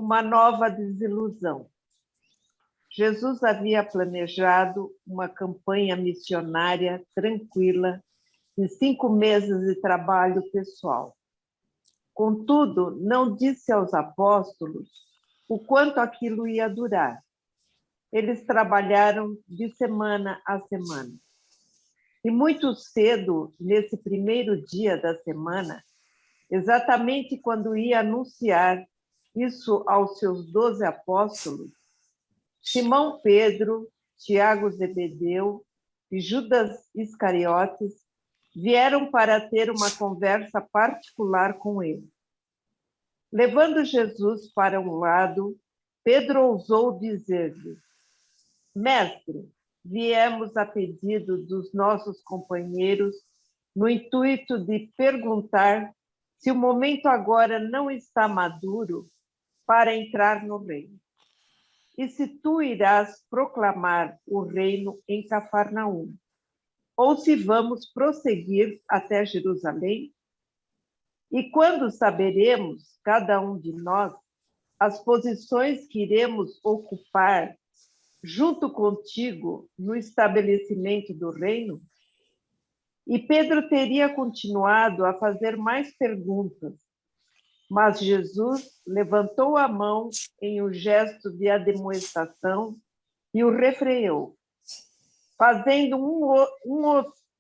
uma nova desilusão. Jesus havia planejado uma campanha missionária tranquila de 5 meses de trabalho pessoal. Contudo, não disse aos apóstolos o quanto aquilo ia durar. Eles trabalharam de semana a semana. E muito cedo, nesse primeiro dia da semana, exatamente quando ia anunciar isso aos seus 12 apóstolos, Simão Pedro, Tiago Zebedeu e Judas Iscariotes vieram para ter uma conversa particular com ele. Levando Jesus para um lado, Pedro ousou dizer-lhe: Mestre, viemos a pedido dos nossos companheiros no intuito de perguntar se o momento agora não está maduro para entrar no reino. E se tu irás proclamar o reino em Cafarnaum, ou se vamos prosseguir até Jerusalém? E quando saberemos, cada um de nós, as posições que iremos ocupar junto contigo no estabelecimento do reino? E Pedro teria continuado a fazer mais perguntas, mas Jesus levantou a mão em um gesto de admoestação e o refreou. Fazendo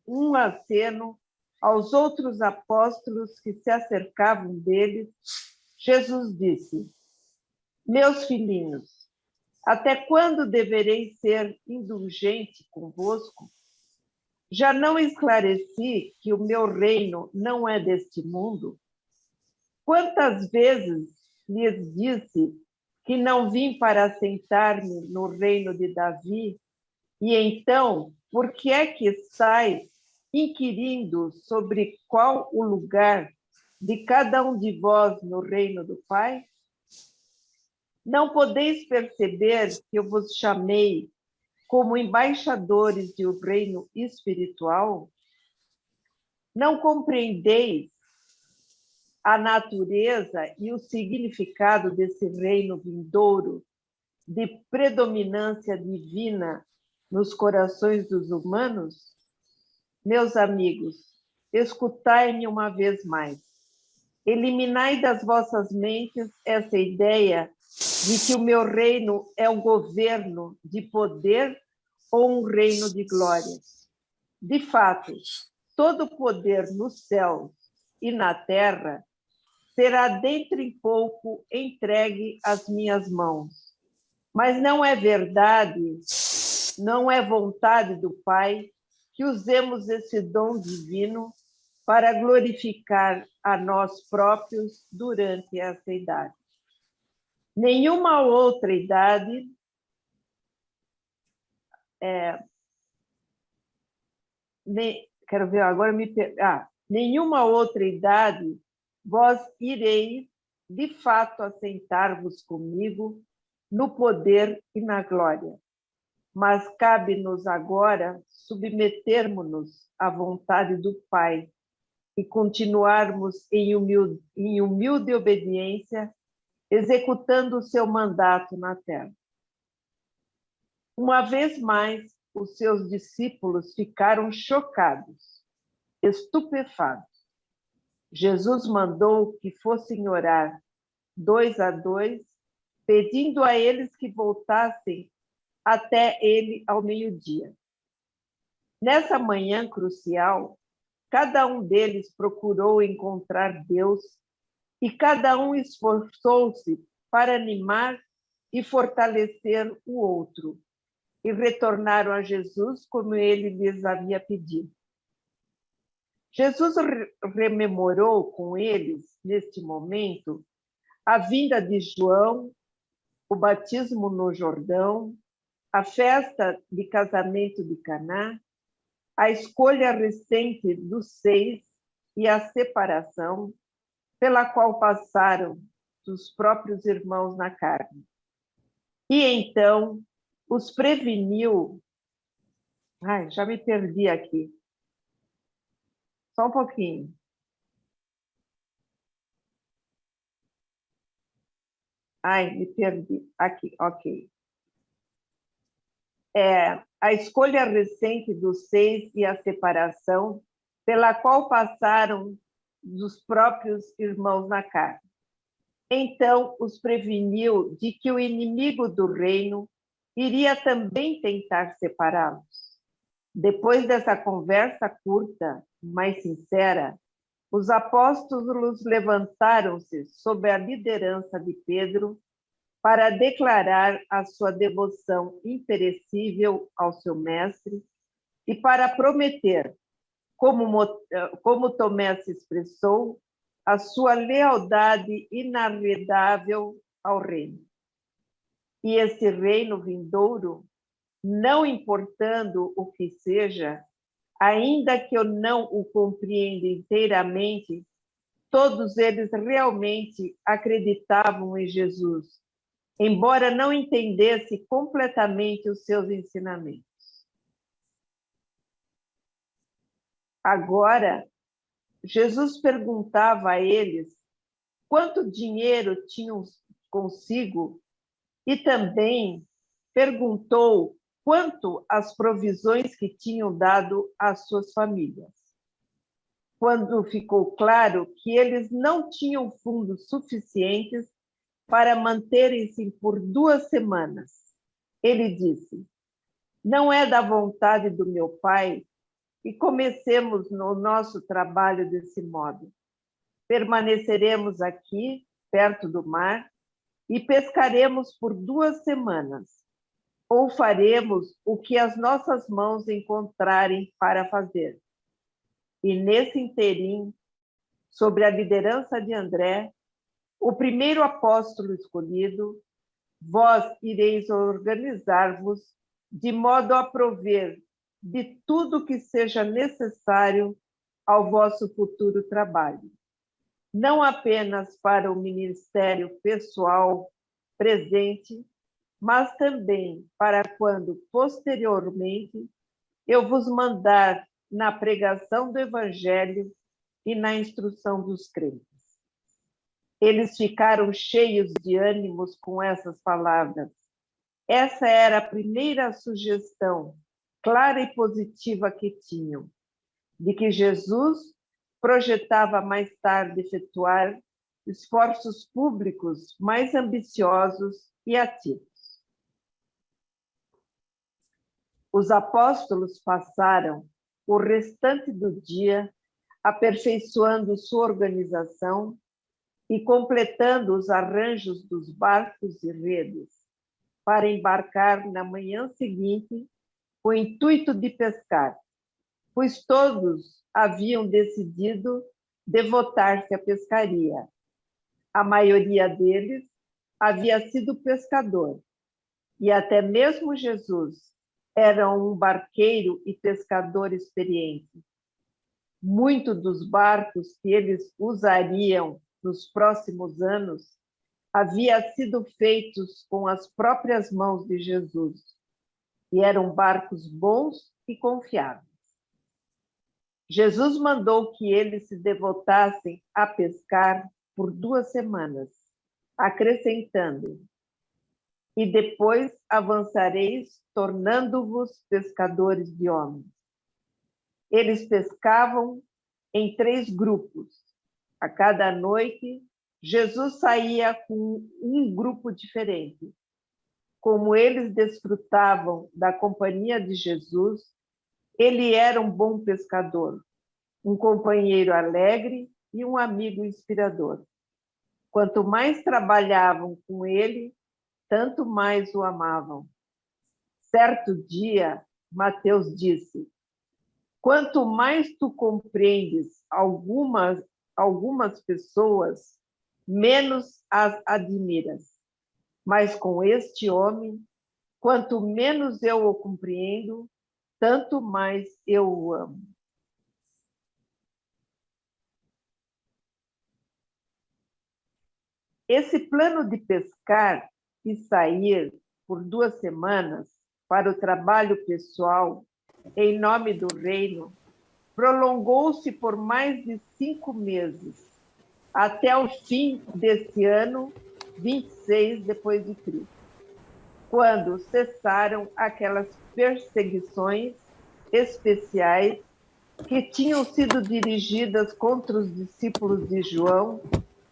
um aceno aos outros apóstolos que se acercavam deles, Jesus disse: Meus filhinhos, até quando deverei ser indulgente convosco? Já não esclareci que o meu reino não é deste mundo? Quantas vezes lhes disse que não vim para assentar-me no reino de Davi? E então, por que é que estáis inquirindo sobre qual o lugar de cada um de vós no reino do Pai? Não podeis perceber que eu vos chamei como embaixadores do reino espiritual? Não compreendeis a natureza e o significado desse reino vindouro de predominância divina nos corações dos humanos? Meus amigos, escutai-me uma vez mais. Eliminai das vossas mentes essa ideia de que o meu reino é um governo de poder ou um reino de glória. De fato, todo poder no céu e na terra será dentro em pouco entregue às minhas mãos. Mas não é verdade, não é vontade do Pai que usemos esse dom divino para glorificar a nós próprios durante essa idade. Nenhuma outra idade quero ver agora nenhuma outra idade vós ireis de fato assentar-vos comigo no poder e na glória. Mas cabe-nos agora submetermos-nos à vontade do Pai e continuarmos em humilde obediência, executando o seu mandato na terra. Uma vez mais, os seus discípulos ficaram chocados, estupefatos. Jesus mandou que fossem orar 2 a 2, pedindo a eles que voltassem até ele ao meio-dia. Nessa manhã crucial, cada um deles procurou encontrar Deus e cada um esforçou-se para animar e fortalecer o outro, e retornaram a Jesus como ele lhes havia pedido. Jesus rememorou com eles, neste momento, a vinda de João, o batismo no Jordão, a festa de casamento de Caná, a escolha recente dos 6 e a separação pela qual passaram dos próprios irmãos na carne. E então os preveniu... já me perdi aqui. Só um pouquinho. Ai, me perdi. Aqui, ok. A escolha recente dos 6 e a separação, pela qual passaram dos próprios irmãos na carne. Então os preveniu de que o inimigo do reino iria também tentar separá-los. Depois dessa conversa curta, mas sincera, os apóstolos levantaram-se sob a liderança de Pedro para declarar a sua devoção imperecível ao seu mestre e para prometer, como Tomé se expressou, a sua lealdade inarredável ao reino. E esse reino vindouro, não importando o que seja, ainda que eu não o compreenda inteiramente, todos eles realmente acreditavam em Jesus, embora não entendesse completamente os seus ensinamentos. Agora, Jesus perguntava a eles quanto dinheiro tinham consigo e também perguntou quanto as provisões que tinham dado às suas famílias. Quando ficou claro que eles não tinham fundos suficientes para manterem-se por 2 semanas, ele disse: não é da vontade do meu Pai que comecemos no nosso trabalho desse modo. Permaneceremos aqui, perto do mar, e pescaremos por 2 semanas, ou faremos o que as nossas mãos encontrarem para fazer. E nesse interim, sob a liderança de André, o primeiro apóstolo escolhido, vós ireis organizar-vos de modo a prover de tudo que seja necessário ao vosso futuro trabalho, não apenas para o ministério pessoal presente, mas também para quando, posteriormente, eu vos mandar na pregação do Evangelho e na instrução dos crentes. Eles ficaram cheios de ânimos com essas palavras. Essa era a primeira sugestão clara e positiva que tinham, de que Jesus projetava mais tarde efetuar esforços públicos mais ambiciosos e ativos. Os apóstolos passaram o restante do dia aperfeiçoando sua organização e completando os arranjos dos barcos e redes para embarcar na manhã seguinte com o intuito de pescar, pois todos haviam decidido devotar-se à pescaria. A maioria deles havia sido pescador, e até mesmo Jesus era um barqueiro e pescador experiente. Muitos dos barcos que eles usariam nos próximos anos haviam sido feitos com as próprias mãos de Jesus, e eram barcos bons e confiáveis. Jesus mandou que eles se devotassem a pescar por 2 semanas, acrescentando: e depois avançareis, tornando-vos pescadores de homens. Eles pescavam em 3 grupos. A cada noite, Jesus saía com um grupo diferente. Como eles desfrutavam da companhia de Jesus, ele era um bom pescador, um companheiro alegre e um amigo inspirador. Quanto mais trabalhavam com ele, tanto mais o amavam. Certo dia, Mateus disse: quanto mais tu compreendes algumas pessoas, menos as admiras. Mas com este homem, quanto menos eu o compreendo, tanto mais eu o amo. Esse plano de pescar e sair por 2 semanas para o trabalho pessoal em nome do reino prolongou-se por mais de 5 meses, até o fim desse ano 26 depois de Cristo, quando cessaram aquelas perseguições especiais que tinham sido dirigidas contra os discípulos de João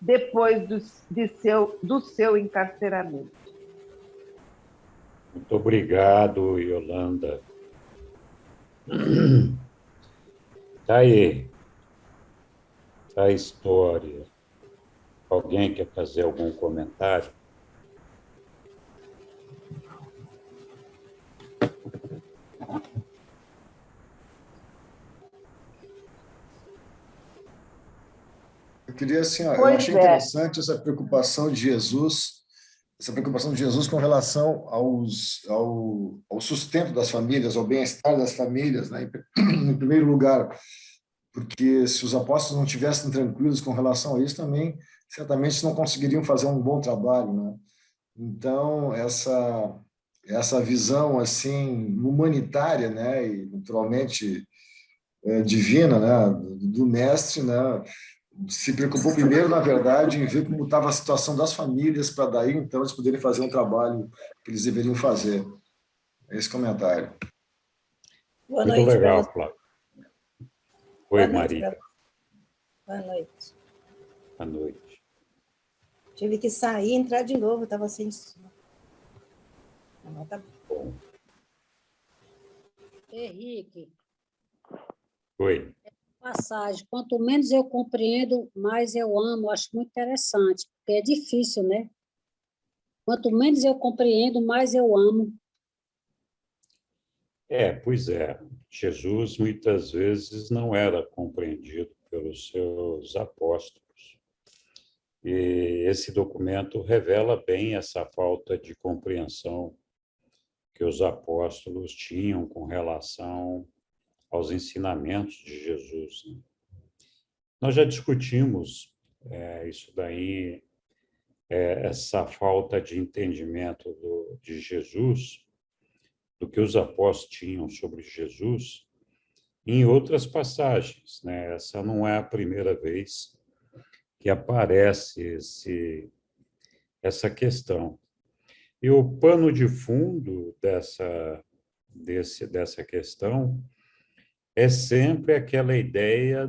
depois do seu encarceramento. Muito obrigado, Yolanda. Tá aí a história. Alguém quer fazer algum comentário? Eu queria, assim, eu achei interessante essa preocupação de Jesus, com relação ao sustento das famílias, ao bem-estar das famílias, né? Em primeiro lugar, porque se os apóstolos não estivessem tranquilos com relação a isso, também certamente não conseguiriam fazer um bom trabalho, né? Então, essa visão assim humanitária, né, e naturalmente divina, né, do mestre, né, se preocupou primeiro, na verdade, em ver como estava a situação das famílias, para daí, então, eles poderem fazer um trabalho que eles deveriam fazer. Esse comentário. Boa Muito noite, legal, Flávio. Oi, Maria. Boa noite. Boa noite. Tive que sair e entrar de novo, estava sem som. Tá bom. Henrique. Oi. Passagem. Quanto menos eu compreendo, mais eu amo. Acho muito interessante, porque é difícil, né? Quanto menos eu compreendo, mais eu amo. Pois é. Jesus muitas vezes não era compreendido pelos seus apóstolos. E esse documento revela bem essa falta de compreensão que os apóstolos tinham com relação aos ensinamentos de Jesus. Nós já discutimos isso daí, essa falta de entendimento de Jesus, do que os apóstolos tinham sobre Jesus, em outras passagens, né? Essa não é a primeira vez que aparece essa questão. E o pano de fundo dessa questão é sempre aquela ideia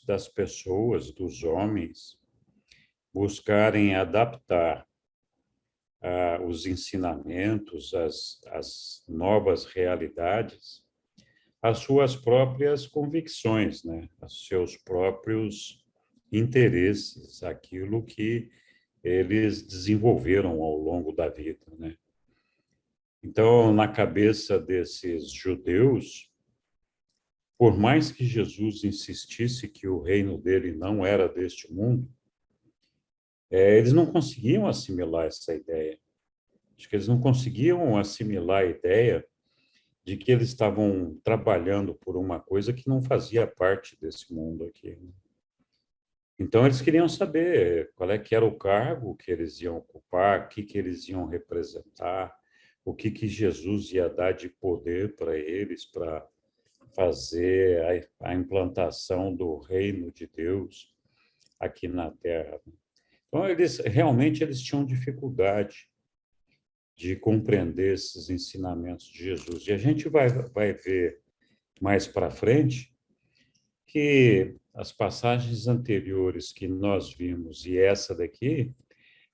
das pessoas, dos homens, buscarem adaptar os ensinamentos, as novas realidades, às suas próprias convicções, né? Aos seus próprios interesses, aquilo que eles desenvolveram ao longo da vida, né? Então, na cabeça desses judeus, por mais que Jesus insistisse que o reino dele não era deste mundo, eles não conseguiam assimilar essa ideia. Acho que eles não conseguiam assimilar a ideia de que eles estavam trabalhando por uma coisa que não fazia parte desse mundo aqui. Então, eles queriam saber qual é que era o cargo que eles iam ocupar, o que eles iam representar, o que Jesus ia dar de poder para eles, para fazer a implantação do reino de Deus aqui na Terra. Então, eles tinham dificuldade de compreender esses ensinamentos de Jesus. E a gente vai ver mais para frente que as passagens anteriores que nós vimos e essa daqui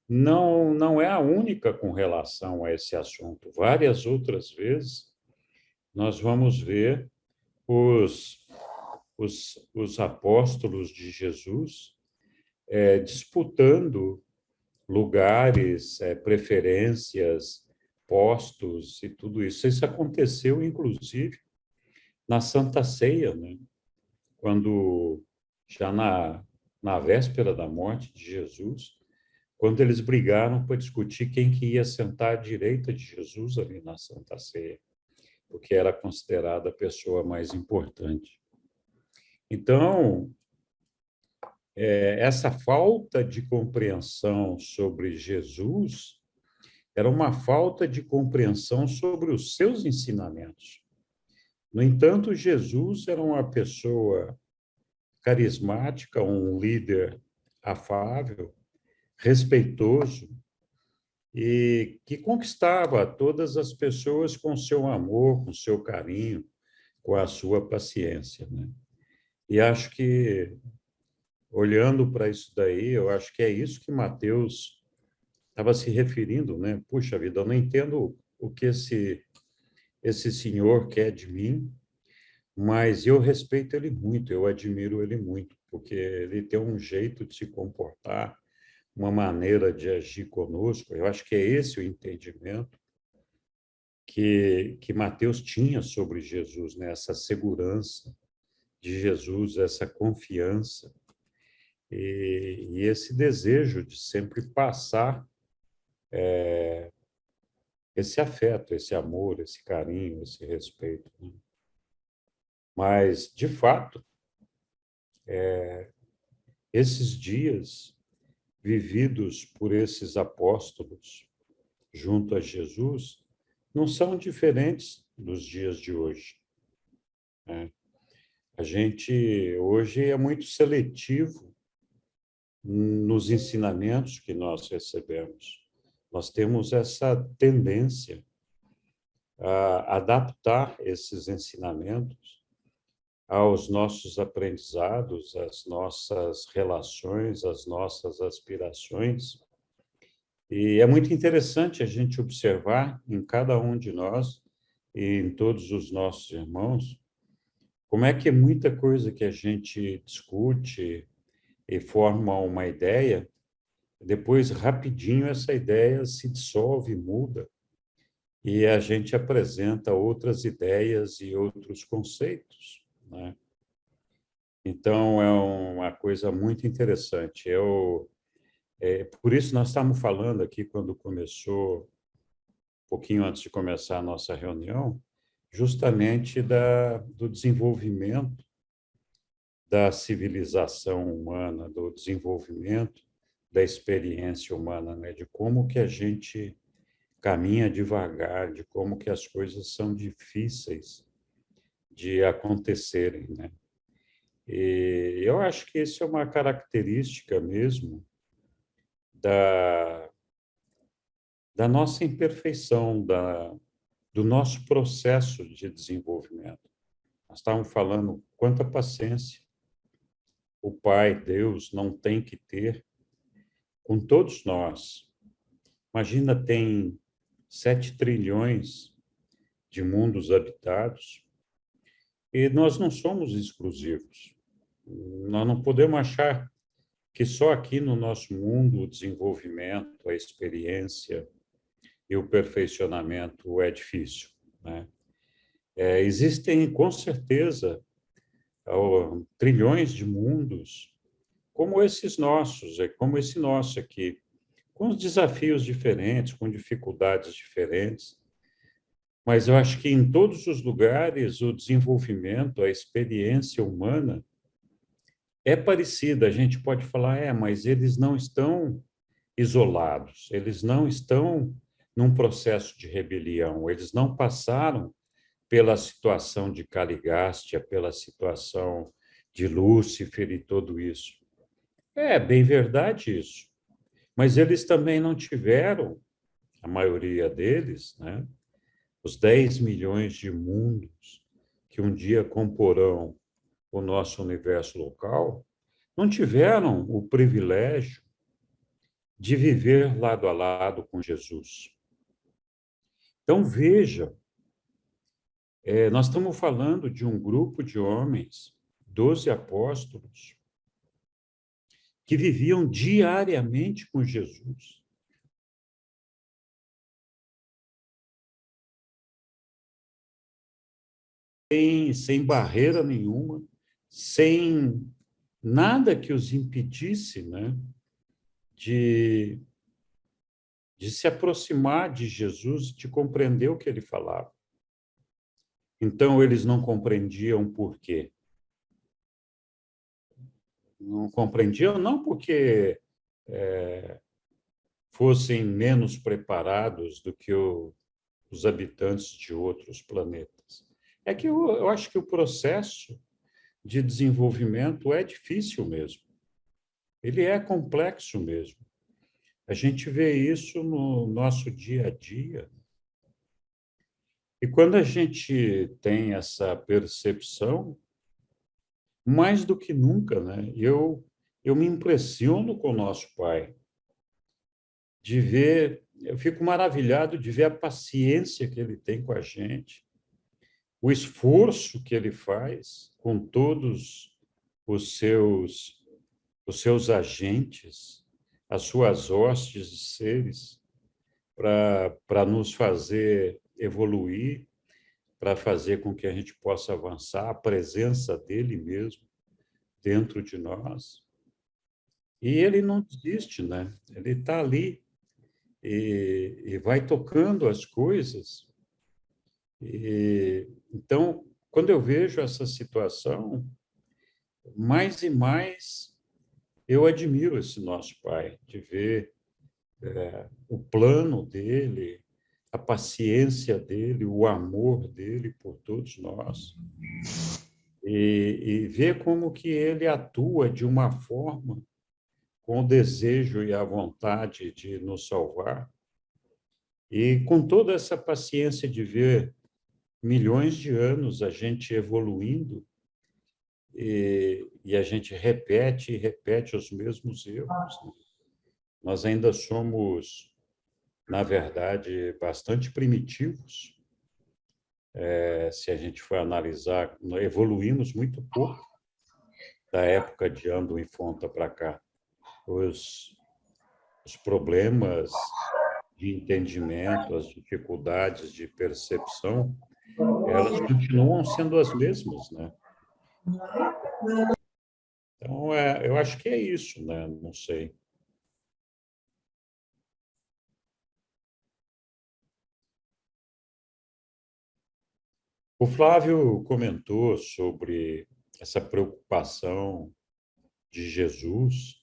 não é a única com relação a esse assunto. Várias outras vezes nós vamos ver os apóstolos de Jesus disputando lugares, preferências, postos e tudo isso. Isso aconteceu, inclusive, na Santa Ceia, né? Quando, já na véspera da morte de Jesus, quando eles brigaram para discutir quem que ia sentar à direita de Jesus ali na Santa Ceia, porque era considerada a pessoa mais importante. Então, essa falta de compreensão sobre Jesus era uma falta de compreensão sobre os seus ensinamentos. No entanto, Jesus era uma pessoa carismática, um líder afável, respeitoso, e que conquistava todas as pessoas com seu amor, com seu carinho, com a sua paciência, né? E acho que, olhando para isso daí, eu acho que é isso que Mateus estava se referindo, né? Puxa vida, eu não entendo o que esse senhor quer de mim, mas eu respeito ele muito, eu admiro ele muito, porque ele tem um jeito de se comportar, uma maneira de agir conosco. Eu acho que é esse o entendimento que Mateus tinha sobre Jesus, né? Essa segurança de Jesus, essa confiança e esse desejo de sempre passar esse afeto, esse amor, esse carinho, esse respeito, né? Mas, de fato, esses dias vividos por esses apóstolos junto a Jesus não são diferentes dos dias de hoje, né? A gente hoje é muito seletivo nos ensinamentos que nós recebemos. Nós temos essa tendência a adaptar esses ensinamentos aos nossos aprendizados, às nossas relações, às nossas aspirações. E é muito interessante a gente observar em cada um de nós e em todos os nossos irmãos como é que é muita coisa que a gente discute e forma uma ideia, depois rapidinho essa ideia se dissolve, muda, e a gente apresenta outras ideias e outros conceitos, né? Então, é uma coisa muito interessante. Por isso, nós estávamos falando aqui, quando começou, um pouquinho antes de começar a nossa reunião, justamente do desenvolvimento da civilização humana, do desenvolvimento da experiência humana, né? De como que a gente caminha devagar, de como que as coisas são difíceis de acontecerem, né? E eu acho que isso é uma característica mesmo da, da nossa imperfeição, do nosso processo de desenvolvimento. Nós estávamos falando quanta paciência o Pai, Deus, não tem que ter com todos nós. Imagina, tem 7 trilhões de mundos habitados e nós não somos exclusivos. Nós não podemos achar que só aqui no nosso mundo o desenvolvimento, a experiência e o perfeccionamento é difícil, né? Existem, com certeza, trilhões de mundos como esses nossos, como esse nosso aqui, com os desafios diferentes, com dificuldades diferentes, mas eu acho que em todos os lugares o desenvolvimento, a experiência humana é parecida. A gente pode falar, mas eles não estão isolados, eles não estão num processo de rebelião, eles não passaram pela situação de Caligástia, pela situação de Lúcifer e tudo isso. É bem verdade isso, mas eles também não tiveram, a maioria deles, né, os 10 milhões de mundos que um dia comporão o nosso universo local, não tiveram o privilégio de viver lado a lado com Jesus. Então, veja, nós estamos falando de um grupo de homens, 12 apóstolos, que viviam diariamente com Jesus. Sem barreira nenhuma, sem nada que os impedisse, né, de se aproximar de Jesus, de compreender o que ele falava. Então, eles não compreendiam por quê. Não compreendiam não porque fossem menos preparados do que os habitantes de outros planetas. É que eu acho que o processo de desenvolvimento é difícil mesmo. Ele é complexo mesmo. A gente vê isso no nosso dia a dia. E quando a gente tem essa percepção, mais do que nunca, né? Eu me impressiono com o nosso Pai, de ver, eu fico maravilhado de ver a paciência que ele tem com a gente, o esforço que ele faz com todos os seus agentes, as suas hostes de seres, para nos fazer evoluir, para fazer com que a gente possa avançar, a presença dele mesmo dentro de nós. E ele não desiste, né? Ele está ali e vai tocando as coisas. Então, quando eu vejo essa situação, mais e mais eu admiro esse nosso Pai, de ver o plano dele, a paciência dele, o amor dele por todos nós. E ver como que ele atua de uma forma com o desejo e a vontade de nos salvar. E com toda essa paciência de ver milhões de anos a gente evoluindo e a gente repete e repete os mesmos erros. Nós ainda somos, na verdade, bastante primitivos. Se a gente for analisar, nós evoluímos muito pouco da época de Ando e Fonta para cá. Os problemas de entendimento, as dificuldades de percepção, elas continuam sendo as mesmas, né? Então, eu acho que é isso, né? Não sei. O Flávio comentou sobre essa preocupação de Jesus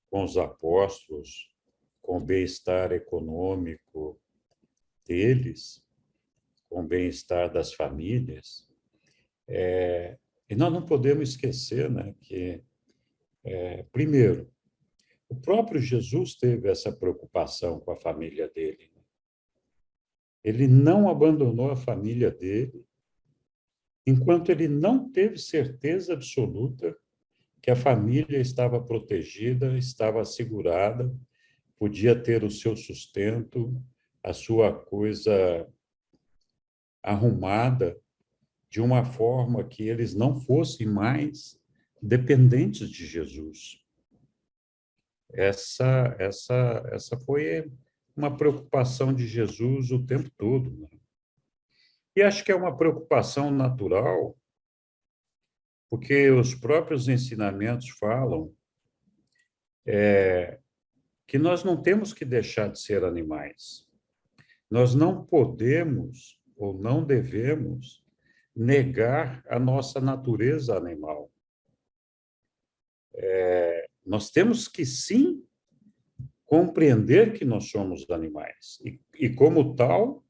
com os apóstolos, com o bem-estar econômico deles, com o bem-estar das famílias. E nós não podemos esquecer, né, que, primeiro, o próprio Jesus teve essa preocupação com a família dele. Ele não abandonou a família dele enquanto ele não teve certeza absoluta que a família estava protegida, estava assegurada, podia ter o seu sustento, a sua coisa arrumada, de uma forma que eles não fossem mais dependentes de Jesus. Essa foi uma preocupação de Jesus o tempo todo, né? E acho que é uma preocupação natural, porque os próprios ensinamentos falam que nós não temos que deixar de ser animais. Nós não podemos ou não devemos negar a nossa natureza animal. Nós temos que, sim, compreender que nós somos animais e como tal,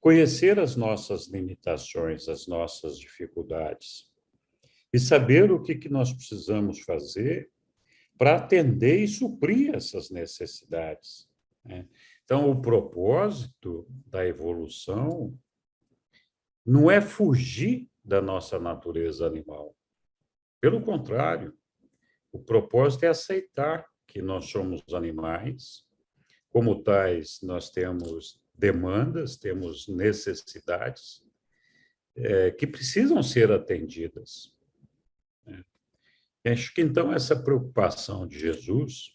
conhecer as nossas limitações, as nossas dificuldades e saber o que nós precisamos fazer para atender e suprir essas necessidades, né? Então, o propósito da evolução não é fugir da nossa natureza animal. Pelo contrário, o propósito é aceitar que nós somos animais, como tais, nós temos demandas, temos necessidades que precisam ser atendidas, né? Acho que, então, essa preocupação de Jesus,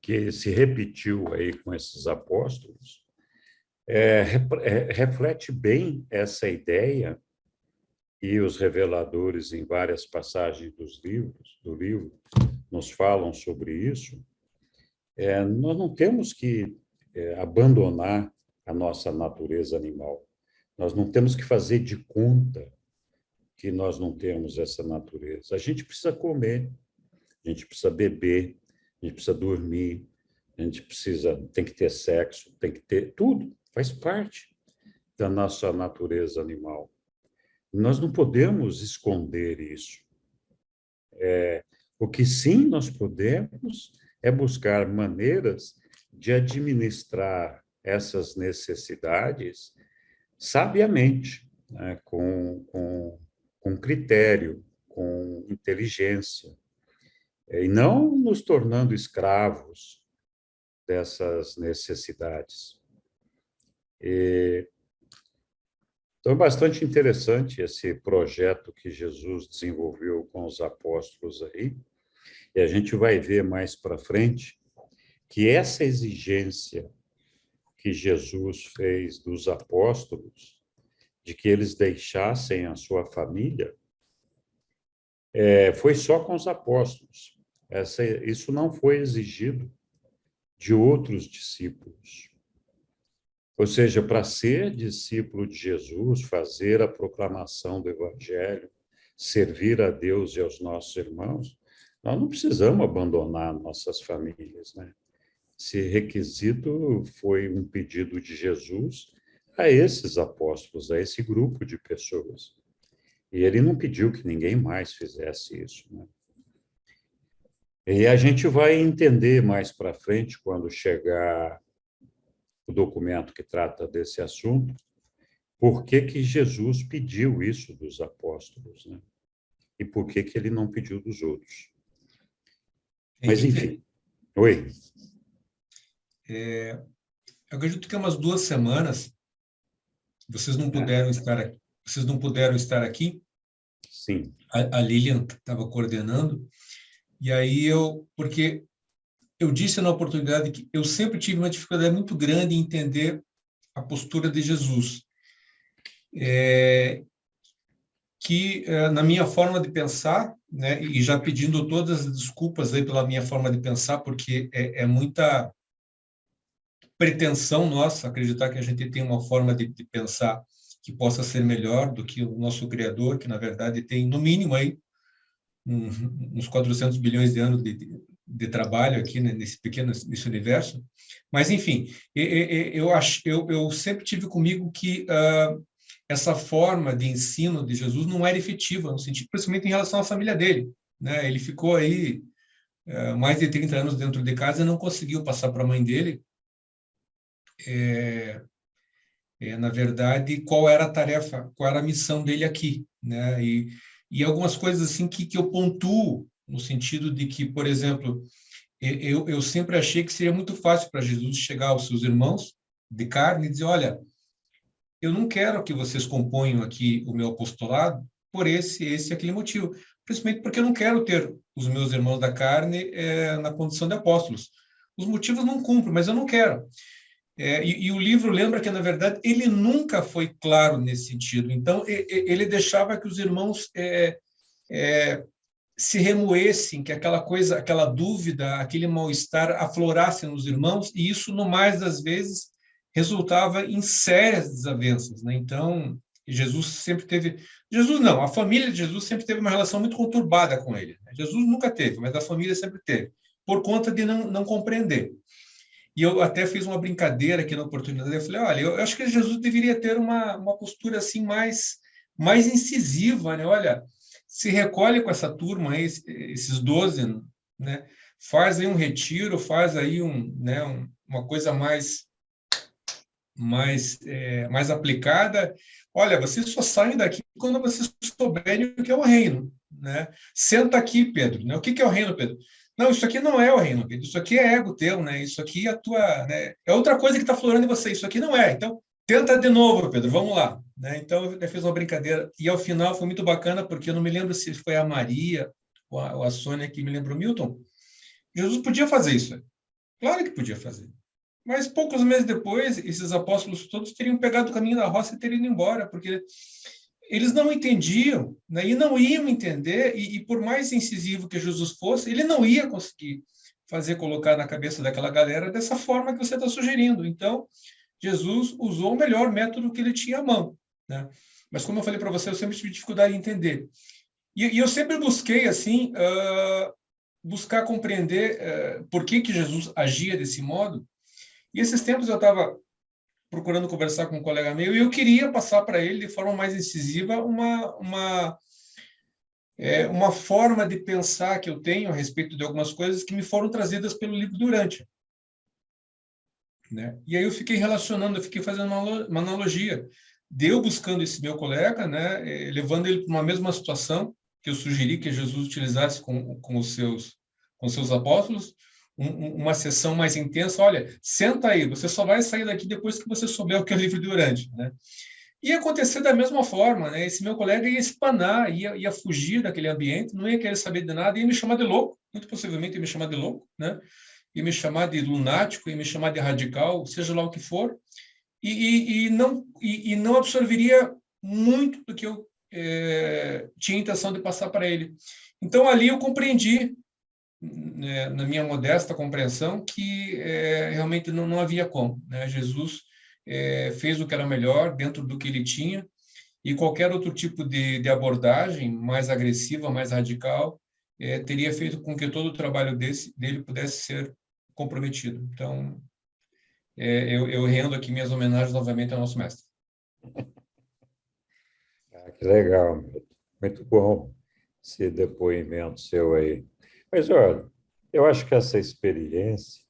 que se repetiu aí com esses apóstolos, reflete bem essa ideia, e os reveladores, em várias passagens do livro, nos falam sobre isso. Nós não temos que abandonar a nossa natureza animal. Nós não temos que fazer de conta que nós não temos essa natureza. A gente precisa comer, a gente precisa beber, a gente precisa dormir, a gente tem que ter sexo, tem que ter tudo, faz parte da nossa natureza animal. Nós não podemos esconder isso. O que sim nós podemos é buscar maneiras de administrar essas necessidades sabiamente, né? Com critério, com inteligência, e não nos tornando escravos dessas necessidades. Então, é bastante interessante esse projeto que Jesus desenvolveu com os apóstolos aí, e a gente vai ver mais para frente que essa exigência que Jesus fez dos apóstolos, de que eles deixassem a sua família, foi só com os apóstolos. Isso não foi exigido de outros discípulos. Ou seja, para ser discípulo de Jesus, fazer a proclamação do Evangelho, servir a Deus e aos nossos irmãos, nós não precisamos abandonar nossas famílias, né? Esse requisito foi um pedido de Jesus a esses apóstolos, a esse grupo de pessoas. E ele não pediu que ninguém mais fizesse isso, né? E a gente vai entender mais para frente, quando chegar o documento que trata desse assunto, por que que Jesus pediu isso dos apóstolos, né? E por que que ele não pediu dos outros. Mas, enfim. Oi. Eu acredito que há umas 2 semanas vocês não puderam estar aqui. Sim. A Lilian estava coordenando, e aí porque eu disse na oportunidade que eu sempre tive uma dificuldade muito grande em entender a postura de Jesus, que na minha forma de pensar, né, e já pedindo todas as desculpas aí pela minha forma de pensar, porque é muita pretensão nossa acreditar que a gente tem uma forma de pensar que possa ser melhor do que o nosso Criador, que na verdade tem no mínimo aí uns 400 bilhões de anos de trabalho aqui, né, nesse universo. Mas enfim, eu sempre tive comigo que essa forma de ensino de Jesus não era efetiva, no sentido, principalmente em relação à família dele, né? Ele ficou aí mais de 30 anos dentro de casa e não conseguiu passar para a mãe dele, na verdade, qual era a tarefa, qual era a missão dele aqui, né? E algumas coisas assim que eu pontuo, no sentido de que, por exemplo, eu sempre achei que seria muito fácil para Jesus chegar aos seus irmãos de carne e dizer, olha, eu não quero que vocês componham aqui o meu apostolado por esse e aquele motivo, principalmente porque eu não quero ter os meus irmãos da carne na condição de apóstolos. Os motivos não cumprem, mas eu não quero. E o livro lembra que, na verdade, ele nunca foi claro nesse sentido. Então, ele deixava que os irmãos se remoessem, que aquela coisa, aquela dúvida, aquele mal-estar aflorasse nos irmãos, e isso, no mais das vezes, resultava em sérias desavenças, né? Então, Jesus sempre teve... Jesus não, a família de Jesus sempre teve uma relação muito conturbada com ele. Jesus nunca teve, mas a família sempre teve, por conta de não compreender. E eu até fiz uma brincadeira aqui na oportunidade, eu falei, olha, eu acho que Jesus deveria ter uma postura assim mais incisiva, né? Olha, se recolhe com essa turma aí, esses 12, né? Faz aí um retiro, faz aí uma coisa mais aplicada. Olha, vocês só saem daqui quando vocês souberem o que é o reino, né? Senta aqui, Pedro, né? O que é o reino, Pedro? Não, isso aqui não é o reino, Pedro. Isso aqui é ego teu, né? Isso aqui é a tua, né? É outra coisa que está florando em você. Isso aqui não é. Então, tenta de novo, Pedro. Vamos lá, né? Então, eu fiz uma brincadeira e ao final foi muito bacana porque eu não me lembro se foi a Maria ou a Sônia que me lembrou, Milton. Jesus podia fazer isso. Claro que podia fazer. Mas poucos meses depois, esses apóstolos todos teriam pegado o caminho da roça e teriam ido embora, porque eles não entendiam, né? E não iam entender, e por mais incisivo que Jesus fosse, ele não ia conseguir colocar na cabeça daquela galera dessa forma que você está sugerindo. Então, Jesus usou o melhor método que ele tinha à mão, né? Mas, como eu falei para você, eu sempre tive dificuldade em entender. E eu sempre busquei, assim, buscar compreender por que Jesus agia desse modo. E esses tempos eu estava procurando conversar com um colega meu e eu queria passar para ele de forma mais incisiva uma forma de pensar que eu tenho a respeito de algumas coisas que me foram trazidas pelo livro do Urântia, né? E aí eu fiquei relacionando, eu fiquei fazendo uma analogia de eu buscando esse meu colega, né, levando ele para uma mesma situação que eu sugeri que Jesus utilizasse com os seus apóstolos, uma sessão mais intensa. Olha, senta aí, você só vai sair daqui depois que você souber o que é o livro do Urântia, né? Ia acontecer da mesma forma, né? Esse meu colega ia espanar, ia fugir daquele ambiente, não ia querer saber de nada, ia me chamar de louco, muito possivelmente ia me chamar de louco, né? Ia me chamar de lunático, ia me chamar de radical, seja lá o que for, e não absorveria muito do que eu tinha a intenção de passar para ele. Então, ali eu compreendi, né, na minha modesta compreensão, que realmente não havia como, né? Jesus fez o que era melhor dentro do que ele tinha, e qualquer outro tipo de abordagem mais agressiva, mais radical, teria feito com que todo o trabalho dele pudesse ser comprometido. Então, eu rendo aqui minhas homenagens novamente ao nosso mestre. Que legal, muito bom esse depoimento seu aí. Mas, olha, eu acho que essa experiência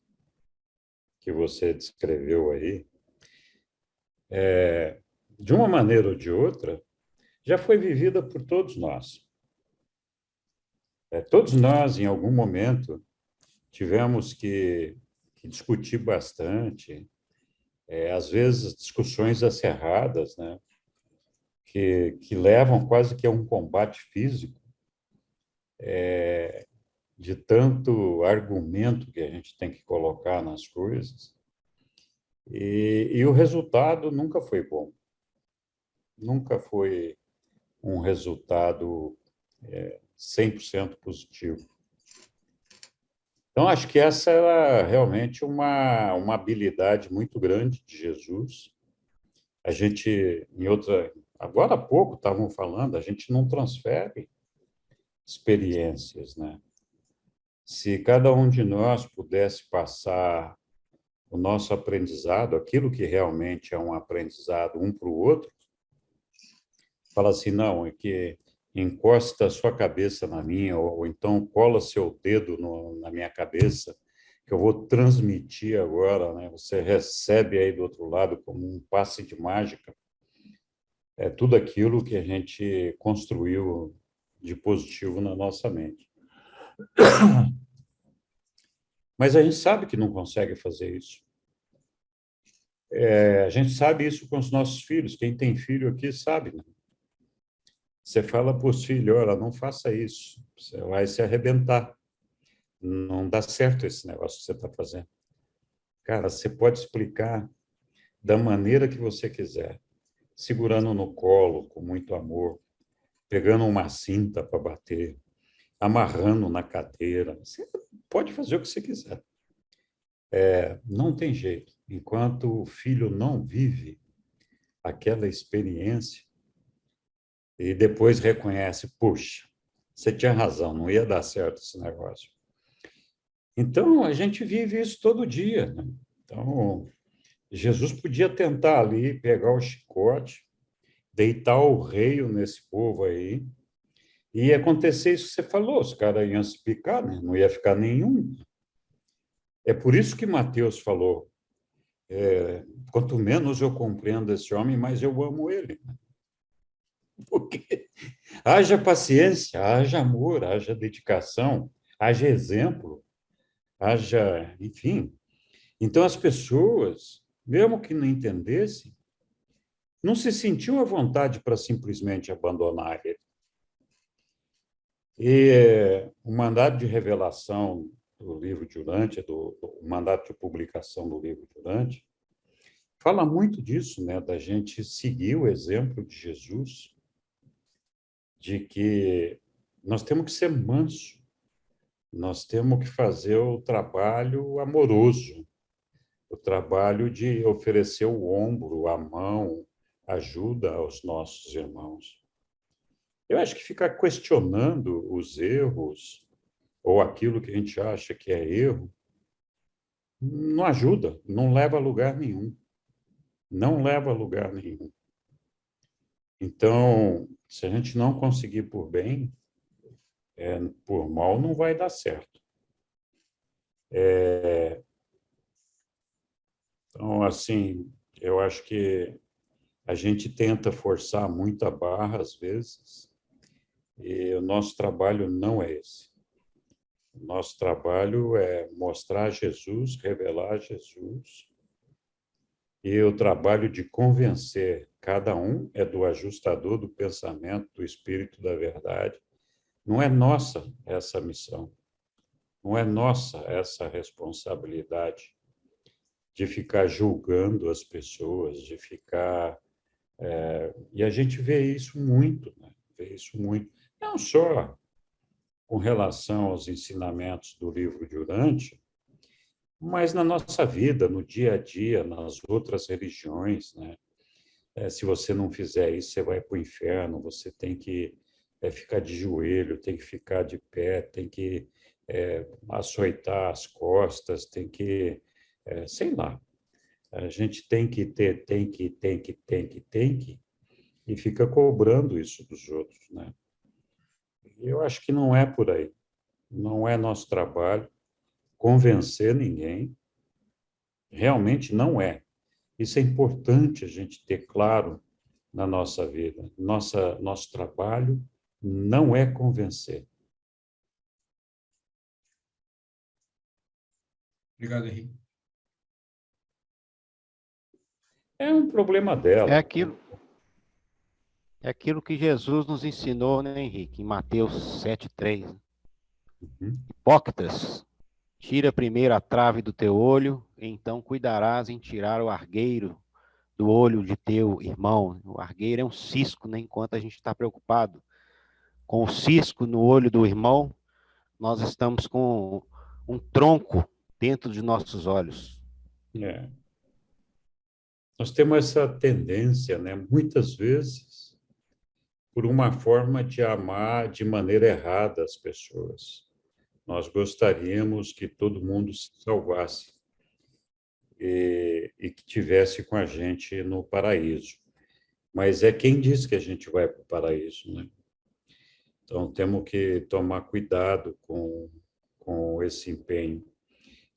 que você descreveu aí, de uma maneira ou de outra, já foi vivida por todos nós. Todos nós, em algum momento, tivemos que discutir bastante, às vezes discussões acirradas, né? que levam quase que a um combate físico, de tanto argumento que a gente tem que colocar nas coisas. E o resultado nunca foi bom. Nunca foi um resultado 100% positivo. Então, acho que essa era realmente uma habilidade muito grande de Jesus. A gente, agora há pouco estavam falando, a gente não transfere experiências, né? Se cada um de nós pudesse passar o nosso aprendizado, aquilo que realmente é um aprendizado um para o outro, fala assim, não, é que encosta a sua cabeça na minha, ou então cola seu dedo na minha cabeça, que eu vou transmitir agora, né? Você recebe aí do outro lado como um passe de mágica, tudo aquilo que a gente construiu de positivo na nossa mente. Mas a gente sabe que não consegue fazer isso. A gente sabe isso com os nossos filhos. Quem tem filho aqui sabe, né? Você fala para os filhos, olha, não faça isso, você vai se arrebentar. Não dá certo esse negócio que você está fazendo. Cara, você pode explicar da maneira que você quiser, segurando no colo, com muito amor, pegando uma cinta para bater, amarrando na cadeira. Você pode fazer o que você quiser. Não tem jeito. Enquanto o filho não vive aquela experiência e depois reconhece, puxa, você tinha razão, não ia dar certo esse negócio. Então, a gente vive isso todo dia, né? Então, Jesus podia tentar ali pegar o chicote, deitar o reio nesse povo aí, e ia acontecer isso que você falou, os caras iam se picar, né? Não ia ficar nenhum. É por isso que Mateus falou, quanto menos eu compreendo esse homem, mais eu amo ele. Porque haja paciência, haja amor, haja dedicação, haja exemplo, haja, enfim. Então, as pessoas, mesmo que não entendessem, não se sentiam à vontade para simplesmente abandonar ele. E o mandato de revelação do livro de Urântia, o mandato de publicação do livro de Urântia, fala muito disso, né, da gente seguir o exemplo de Jesus, de que nós temos que ser manso, nós temos que fazer o trabalho amoroso, o trabalho de oferecer o ombro, a mão, ajuda aos nossos irmãos. Eu acho que ficar questionando os erros ou aquilo que a gente acha que é erro não ajuda, não leva a lugar nenhum. Não leva a lugar nenhum. Então, se a gente não conseguir por bem, por mal não vai dar certo. Então, assim, eu acho que a gente tenta forçar muito a barra, às vezes, e o nosso trabalho não é esse. O nosso trabalho é mostrar Jesus, revelar Jesus, e o trabalho de convencer cada um é do ajustador do pensamento, do espírito da verdade. Não é nossa essa missão, não é nossa essa responsabilidade de ficar julgando as pessoas, de ficar... E a gente vê isso muito, né? Vê isso muito. Não só com relação aos ensinamentos do livro de Urântia, mas na nossa vida, no dia a dia, nas outras religiões, né? Se você não fizer isso, você vai para o inferno, você tem que ficar de joelho, tem que ficar de pé, tem que açoitar as costas, tem que, sei lá, a gente tem que ter, tem que, e fica cobrando isso dos outros, né? Eu acho que não é por aí, não é nosso trabalho convencer ninguém, realmente não é. Isso é importante a gente ter claro na nossa vida. Nosso trabalho não é convencer. Obrigado, Henrique. É um problema dela. É aquilo que Jesus nos ensinou, né, Henrique? Em Mateus 7:3. Hipócritas, tira primeiro a trave do teu olho, então cuidarás em tirar o argueiro do olho de teu irmão. O argueiro é um cisco, né? Enquanto a gente está preocupado com o cisco no olho do irmão, nós estamos com um tronco dentro de nossos olhos. Nós temos essa tendência, né, muitas vezes, por uma forma de amar de maneira errada as pessoas. Nós gostaríamos que todo mundo se salvasse e que tivesse com a gente no paraíso. Mas é quem diz que a gente vai para o paraíso, né? Então, temos que tomar cuidado com esse empenho.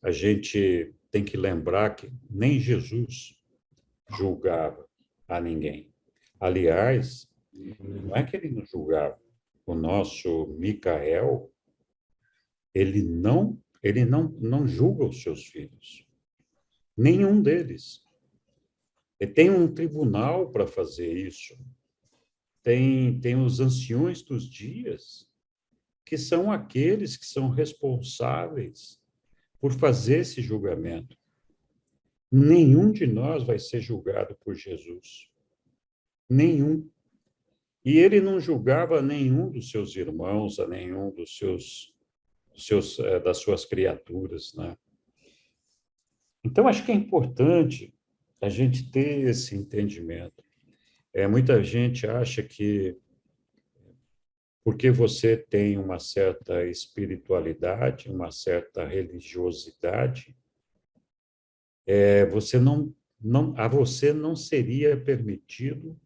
A gente tem que lembrar que nem Jesus julgava a ninguém. Aliás, não é que ele não julgava. O nosso Micael, ele não julga os seus filhos. Nenhum deles. Ele tem um tribunal para fazer isso. Tem os anciões dos dias, que são aqueles que são responsáveis por fazer esse julgamento. Nenhum de nós vai ser julgado por Jesus. Nenhum. E ele não julgava nenhum dos seus irmãos, a nenhum das suas criaturas, né? Então, acho que é importante a gente ter esse entendimento. Muita gente acha que porque você tem uma certa espiritualidade, uma certa religiosidade, a você não seria permitido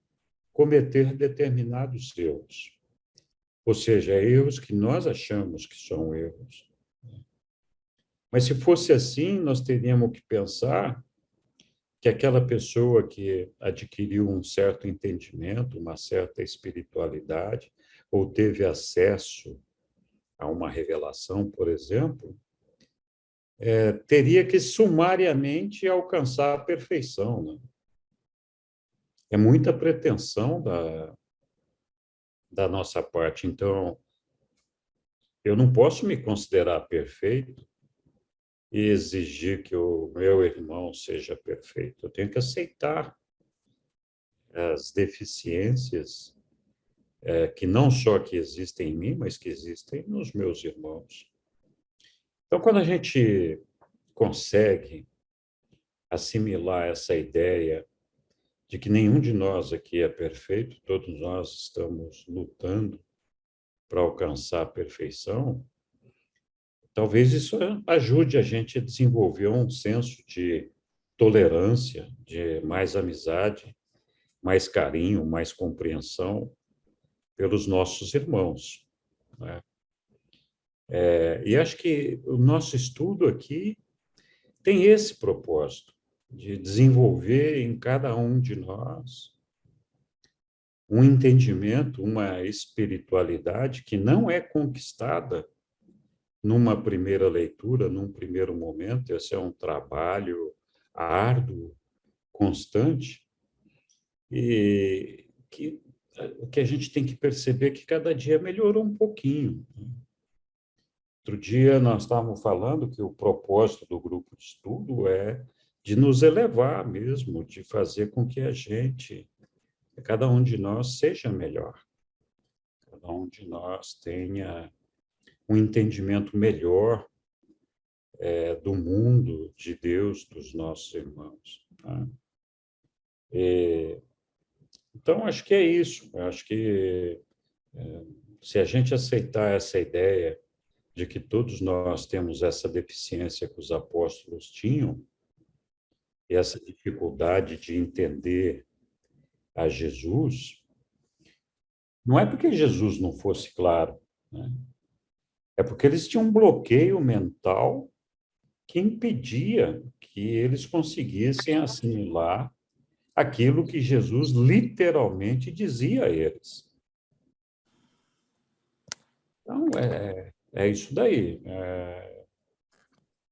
cometer determinados erros. Ou seja, erros que nós achamos que são erros. Mas se fosse assim, nós teríamos que pensar que aquela pessoa que adquiriu um certo entendimento, uma certa espiritualidade, ou teve acesso a uma revelação, por exemplo, teria que sumariamente alcançar a perfeição, né? É muita pretensão da nossa parte. Então, eu não posso me considerar perfeito e exigir que o meu irmão seja perfeito. Eu tenho que aceitar as deficiências que não só que existem em mim, mas que existem nos meus irmãos. Então, quando a gente consegue assimilar essa ideia de que nenhum de nós aqui é perfeito, todos nós estamos lutando para alcançar a perfeição, talvez isso ajude a gente a desenvolver um senso de tolerância, de mais amizade, mais carinho, mais compreensão pelos nossos irmãos, né? E acho que o nosso estudo aqui tem esse propósito, de desenvolver em cada um de nós um entendimento, uma espiritualidade que não é conquistada numa primeira leitura, num primeiro momento. Esse é um trabalho árduo, constante, e que a gente tem que perceber que cada dia melhorou um pouquinho. Outro dia nós estávamos falando que o propósito do grupo de estudo é de nos elevar mesmo, de fazer com que cada um de nós seja melhor, cada um de nós tenha um entendimento melhor do mundo, de Deus, dos nossos irmãos. Tá? Então, acho que é isso. Acho que se a gente aceitar essa ideia de que todos nós temos essa deficiência que os apóstolos tinham, e essa dificuldade de entender a Jesus, não é porque Jesus não fosse claro, né? É porque eles tinham um bloqueio mental que impedia que eles conseguissem assimilar aquilo que Jesus literalmente dizia a eles. Então, é isso daí.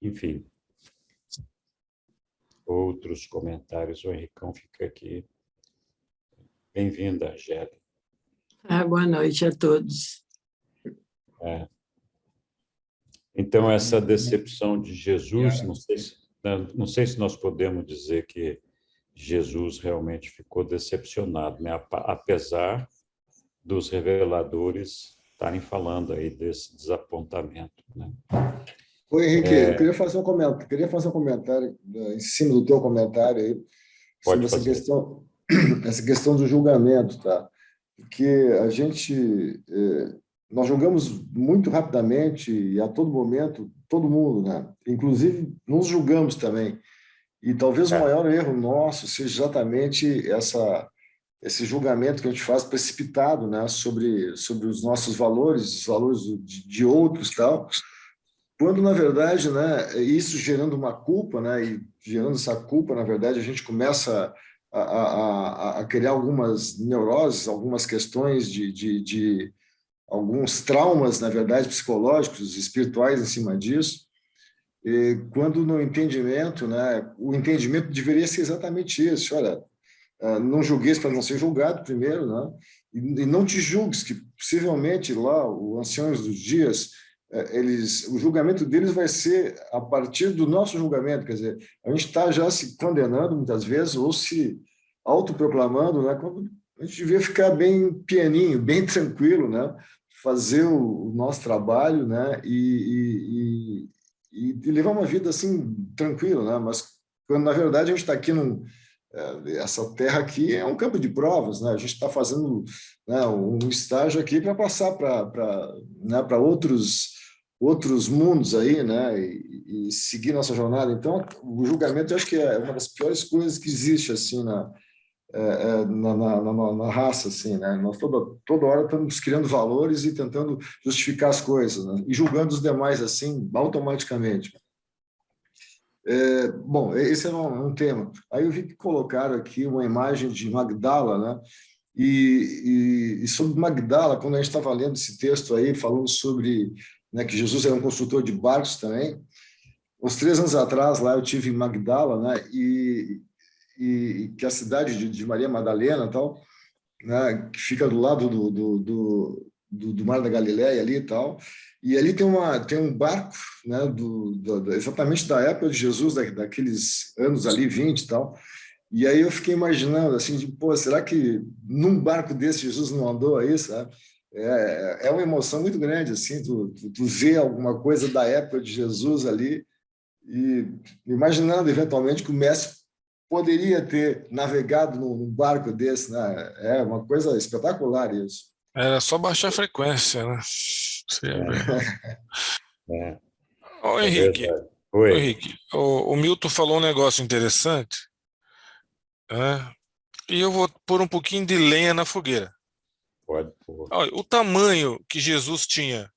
Enfim. Outros comentários, o Henricão fica aqui. Bem-vinda, Angélica. Boa noite a todos. Então, essa decepção de Jesus, não sei se nós podemos dizer que Jesus realmente ficou decepcionado, né? Apesar dos reveladores estarem falando aí desse desapontamento, né? Oi, Henrique, eu queria fazer um comentário em cima do teu comentário aí, sobre essa questão do julgamento, tá? Porque nós julgamos muito rapidamente e a todo momento, todo mundo, né? Inclusive, nos julgamos também. E talvez o maior erro nosso seja exatamente esse julgamento que a gente faz precipitado, né? sobre os nossos valores, os valores de outros, tal. Quando, na verdade, né, isso gerando uma culpa, né, e gerando essa culpa, na verdade, a gente começa a criar algumas neuroses, algumas questões de alguns traumas, na verdade, psicológicos, espirituais em cima disso. E quando no entendimento, né, o entendimento deveria ser exatamente isso. Olha, não julgueis para não ser julgado primeiro, né, e não te julgues, que possivelmente lá, os anciãos dos dias, o julgamento deles vai ser a partir do nosso julgamento, quer dizer, a gente está já se condenando muitas vezes ou se autoproclamando, né, quando a gente devia ficar bem pianinho, bem tranquilo, né, fazer o nosso trabalho, né, e levar uma vida assim tranquila, né, mas quando na verdade a gente está aqui essa terra aqui é um campo de provas, né? A gente está fazendo, né, um estágio aqui para passar para outros mundos aí, né? E seguir nossa jornada. Então, o julgamento eu acho que é uma das piores coisas que existe assim na raça, assim, né? Nós toda hora estamos criando valores e tentando justificar as coisas, né? E julgando os demais assim automaticamente. Bom, esse é um tema. Aí eu vi que colocaram aqui uma imagem de Magdala, né? E sobre Magdala, quando a gente estava lendo esse texto aí, falando sobre, né, que Jesus era um construtor de barcos também, uns 3 anos atrás lá eu tive em Magdala, né? E que é a cidade de Maria Madalena, tal, né? Que fica do lado do Mar da Galileia ali e tal. E ali tem um barco, né, exatamente da época de Jesus, daqueles anos ali, 20 e tal. E aí eu fiquei imaginando, assim, será que num barco desse Jesus não andou aí, sabe? É uma emoção muito grande, assim, tu ver alguma coisa da época de Jesus ali e imaginando, eventualmente, que o mestre poderia ter navegado num barco desse, né? É uma coisa espetacular isso. Era só baixar a frequência, né? Ô, Henrique, Oi. Henrique, o Milton falou um negócio interessante, né? E eu vou pôr um pouquinho de lenha na fogueira. Pode pôr. Olha, o tamanho que Jesus tinha,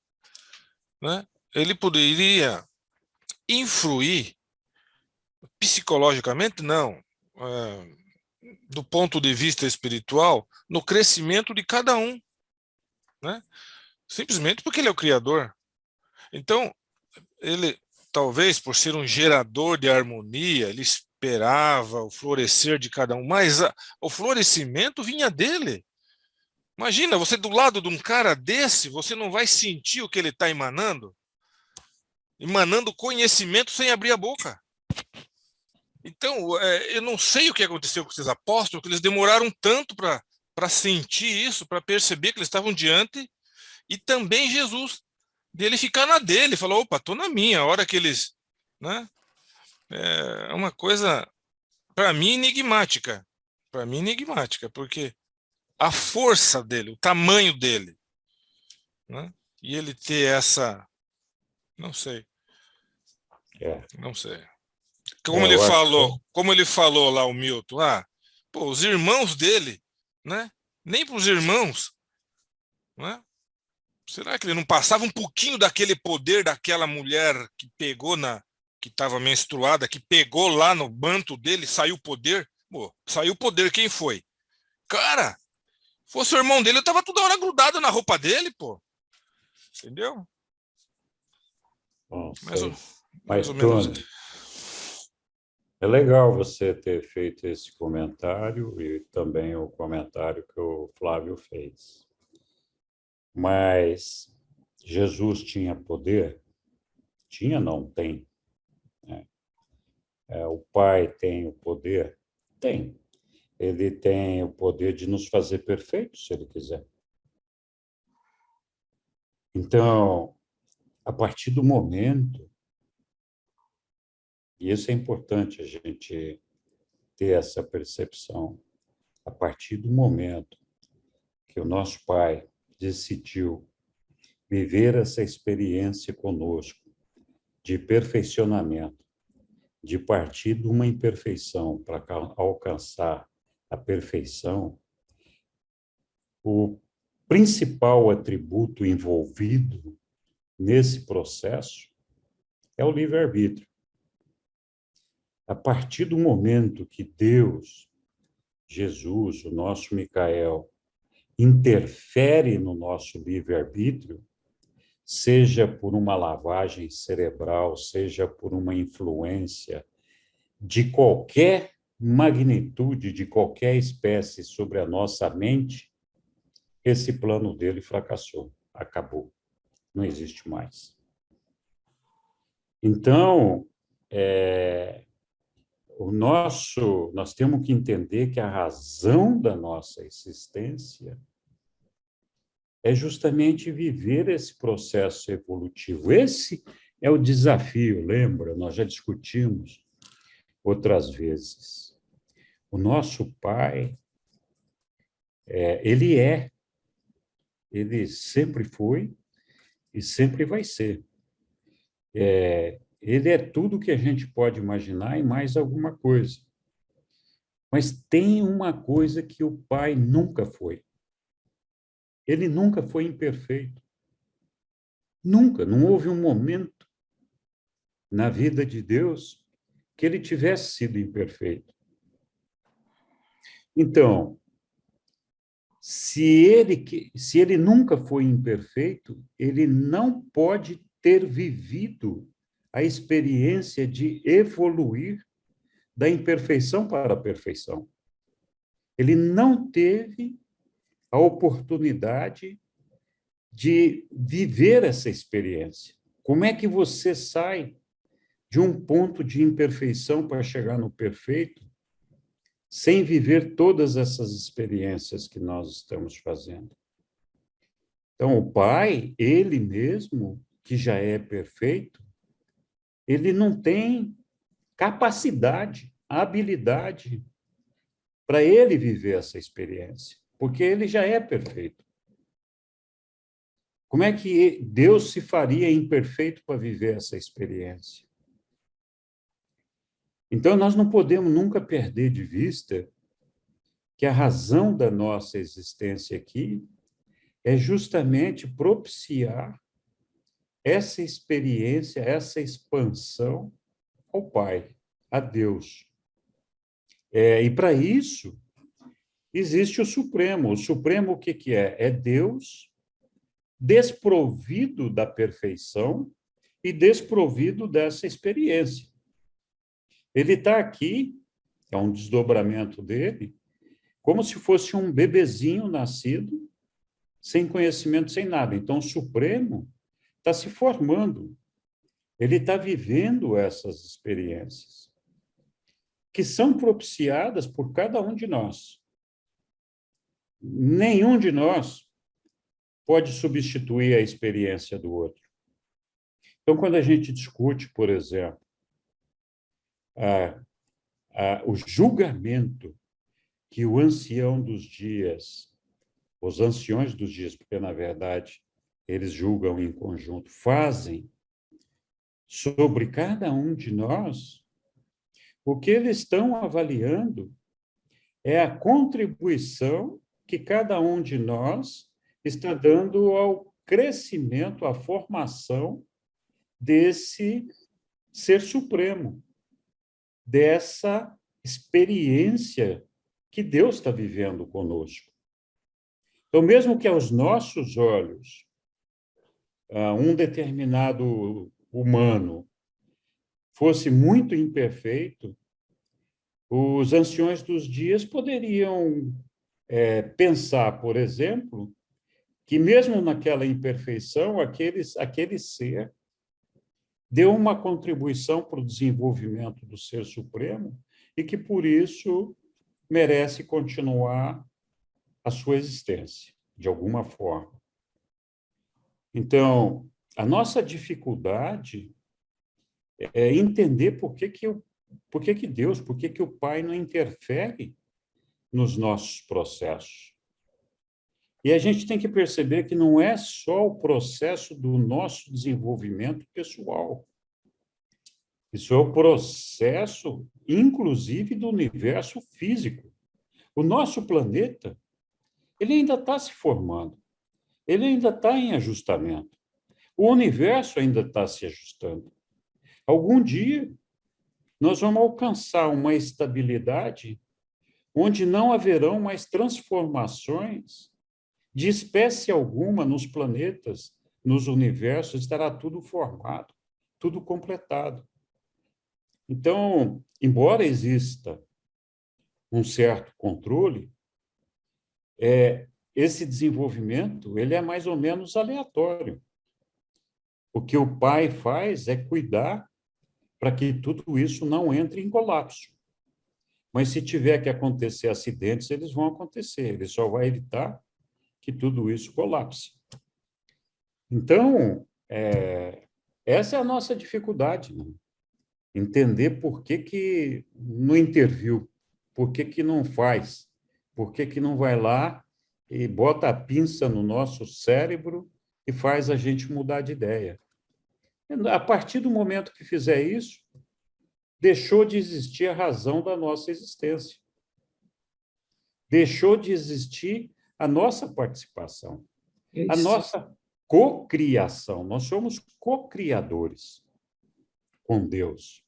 né? ele poderia influir psicologicamente, não, do ponto de vista espiritual, no crescimento de cada um, né? Simplesmente porque ele é o Criador. Então, ele, talvez por ser um gerador de harmonia, ele esperava o florescer de cada um, mas o florescimento vinha dele. Imagina, você do lado de um cara desse, você não vai sentir o que ele está emanando? Emanando conhecimento sem abrir a boca. Então, eu não sei o que aconteceu com esses apóstolos, que eles demoraram tanto para sentir isso, para perceber que eles estavam diante, e também Jesus, dele ficar na dele, falou, opa, estou na minha, a hora que eles... Né? É uma coisa, para mim, enigmática. Para mim, enigmática, porque a força dele, o tamanho dele, né? E ele ter essa... Não sei. Não sei. Como ele falou lá, o Milton, pô, os irmãos dele, né? Nem para os irmãos, né? Será que ele não passava um pouquinho daquele poder daquela mulher que pegou que estava menstruada, que pegou lá no manto dele, saiu o poder? Pô, saiu o poder, quem foi? Cara, fosse o irmão dele, eu tava toda hora grudado na roupa dele, pô. Entendeu? Bom, mais ou menos. Tony, é legal você ter feito esse comentário e também o comentário que o Flávio fez. Mas Jesus tinha poder? Tinha, não, tem. O Pai tem o poder? Tem. Ele tem o poder de nos fazer perfeitos, se ele quiser. Então, a partir do momento, e isso é importante a gente ter essa percepção, a partir do momento que o nosso Pai decidiu viver essa experiência conosco de perfeccionamento, de partir de uma imperfeição para alcançar a perfeição, o principal atributo envolvido nesse processo é o livre-arbítrio. A partir do momento que Deus, Jesus, o nosso Micael, interfere no nosso livre-arbítrio, seja por uma lavagem cerebral, seja por uma influência de qualquer magnitude, de qualquer espécie sobre a nossa mente, esse plano dele fracassou, acabou, não existe mais. Então, nós temos que entender que a razão da nossa existência é justamente viver esse processo evolutivo. Esse é o desafio, lembra? Nós já discutimos outras vezes. O nosso Pai, ele sempre foi e sempre vai ser. Ele é tudo que a gente pode imaginar e mais alguma coisa. Mas tem uma coisa que o Pai nunca foi. Ele nunca foi imperfeito. Nunca, não houve um momento na vida de Deus que ele tivesse sido imperfeito. Então, se ele nunca foi imperfeito, ele não pode ter vivido a experiência de evoluir da imperfeição para a perfeição. Ele não teve a oportunidade de viver essa experiência. Como é que você sai de um ponto de imperfeição para chegar no perfeito sem viver todas essas experiências que nós estamos fazendo? Então, o Pai, ele mesmo, que já é perfeito, ele não tem capacidade, habilidade para ele viver essa experiência, porque ele já é perfeito. Como é que Deus se faria imperfeito para viver essa experiência? Então, nós não podemos nunca perder de vista que a razão da nossa existência aqui é justamente propiciar essa experiência, essa expansão ao Pai, a Deus. E para isso, existe o Supremo. O Supremo, o que que é? É Deus desprovido da perfeição e desprovido dessa experiência. Ele está aqui, é um desdobramento dele, como se fosse um bebezinho nascido, sem conhecimento, sem nada. Então, o Supremo está se formando. Ele está vivendo essas experiências, que são propiciadas por cada um de nós. Nenhum de nós pode substituir a experiência do outro. Então, quando a gente discute, por exemplo, o julgamento que o ancião dos dias, os anciões dos dias, porque, na verdade, eles julgam em conjunto, fazem sobre cada um de nós, o que eles estão avaliando é a contribuição que cada um de nós está dando ao crescimento, à formação desse ser supremo, dessa experiência que Deus está vivendo conosco. Então, mesmo que aos nossos olhos, um determinado humano fosse muito imperfeito, os anciões dos dias poderiam pensar, por exemplo, que mesmo naquela imperfeição, aquele ser deu uma contribuição para o desenvolvimento do Ser Supremo e que, por isso, merece continuar a sua existência, de alguma forma. Então, a nossa dificuldade é entender por que Deus, por que o Pai não interfere nos nossos processos. E a gente tem que perceber que não é só o processo do nosso desenvolvimento pessoal. Isso é o processo, inclusive, do universo físico. O nosso planeta, ele ainda está se formando. Ele ainda está em ajustamento. O universo ainda está se ajustando. Algum dia, nós vamos alcançar uma estabilidade onde não haverão mais transformações de espécie alguma nos planetas, nos universos, estará tudo formado, tudo completado. Então, embora exista um certo controle, esse desenvolvimento ele é mais ou menos aleatório. O que o Pai faz é cuidar para que tudo isso não entre em colapso. Mas se tiver que acontecer acidentes, eles vão acontecer. Ele só vai evitar que tudo isso colapse. Então, essa é a nossa dificuldade, né? Entender por que não interviu, por que não faz, por que não vai lá e bota a pinça no nosso cérebro e faz a gente mudar de ideia. A partir do momento que fizer isso, deixou de existir a razão da nossa existência. Deixou de existir a nossa participação, a nossa cocriação. Nós somos cocriadores com Deus.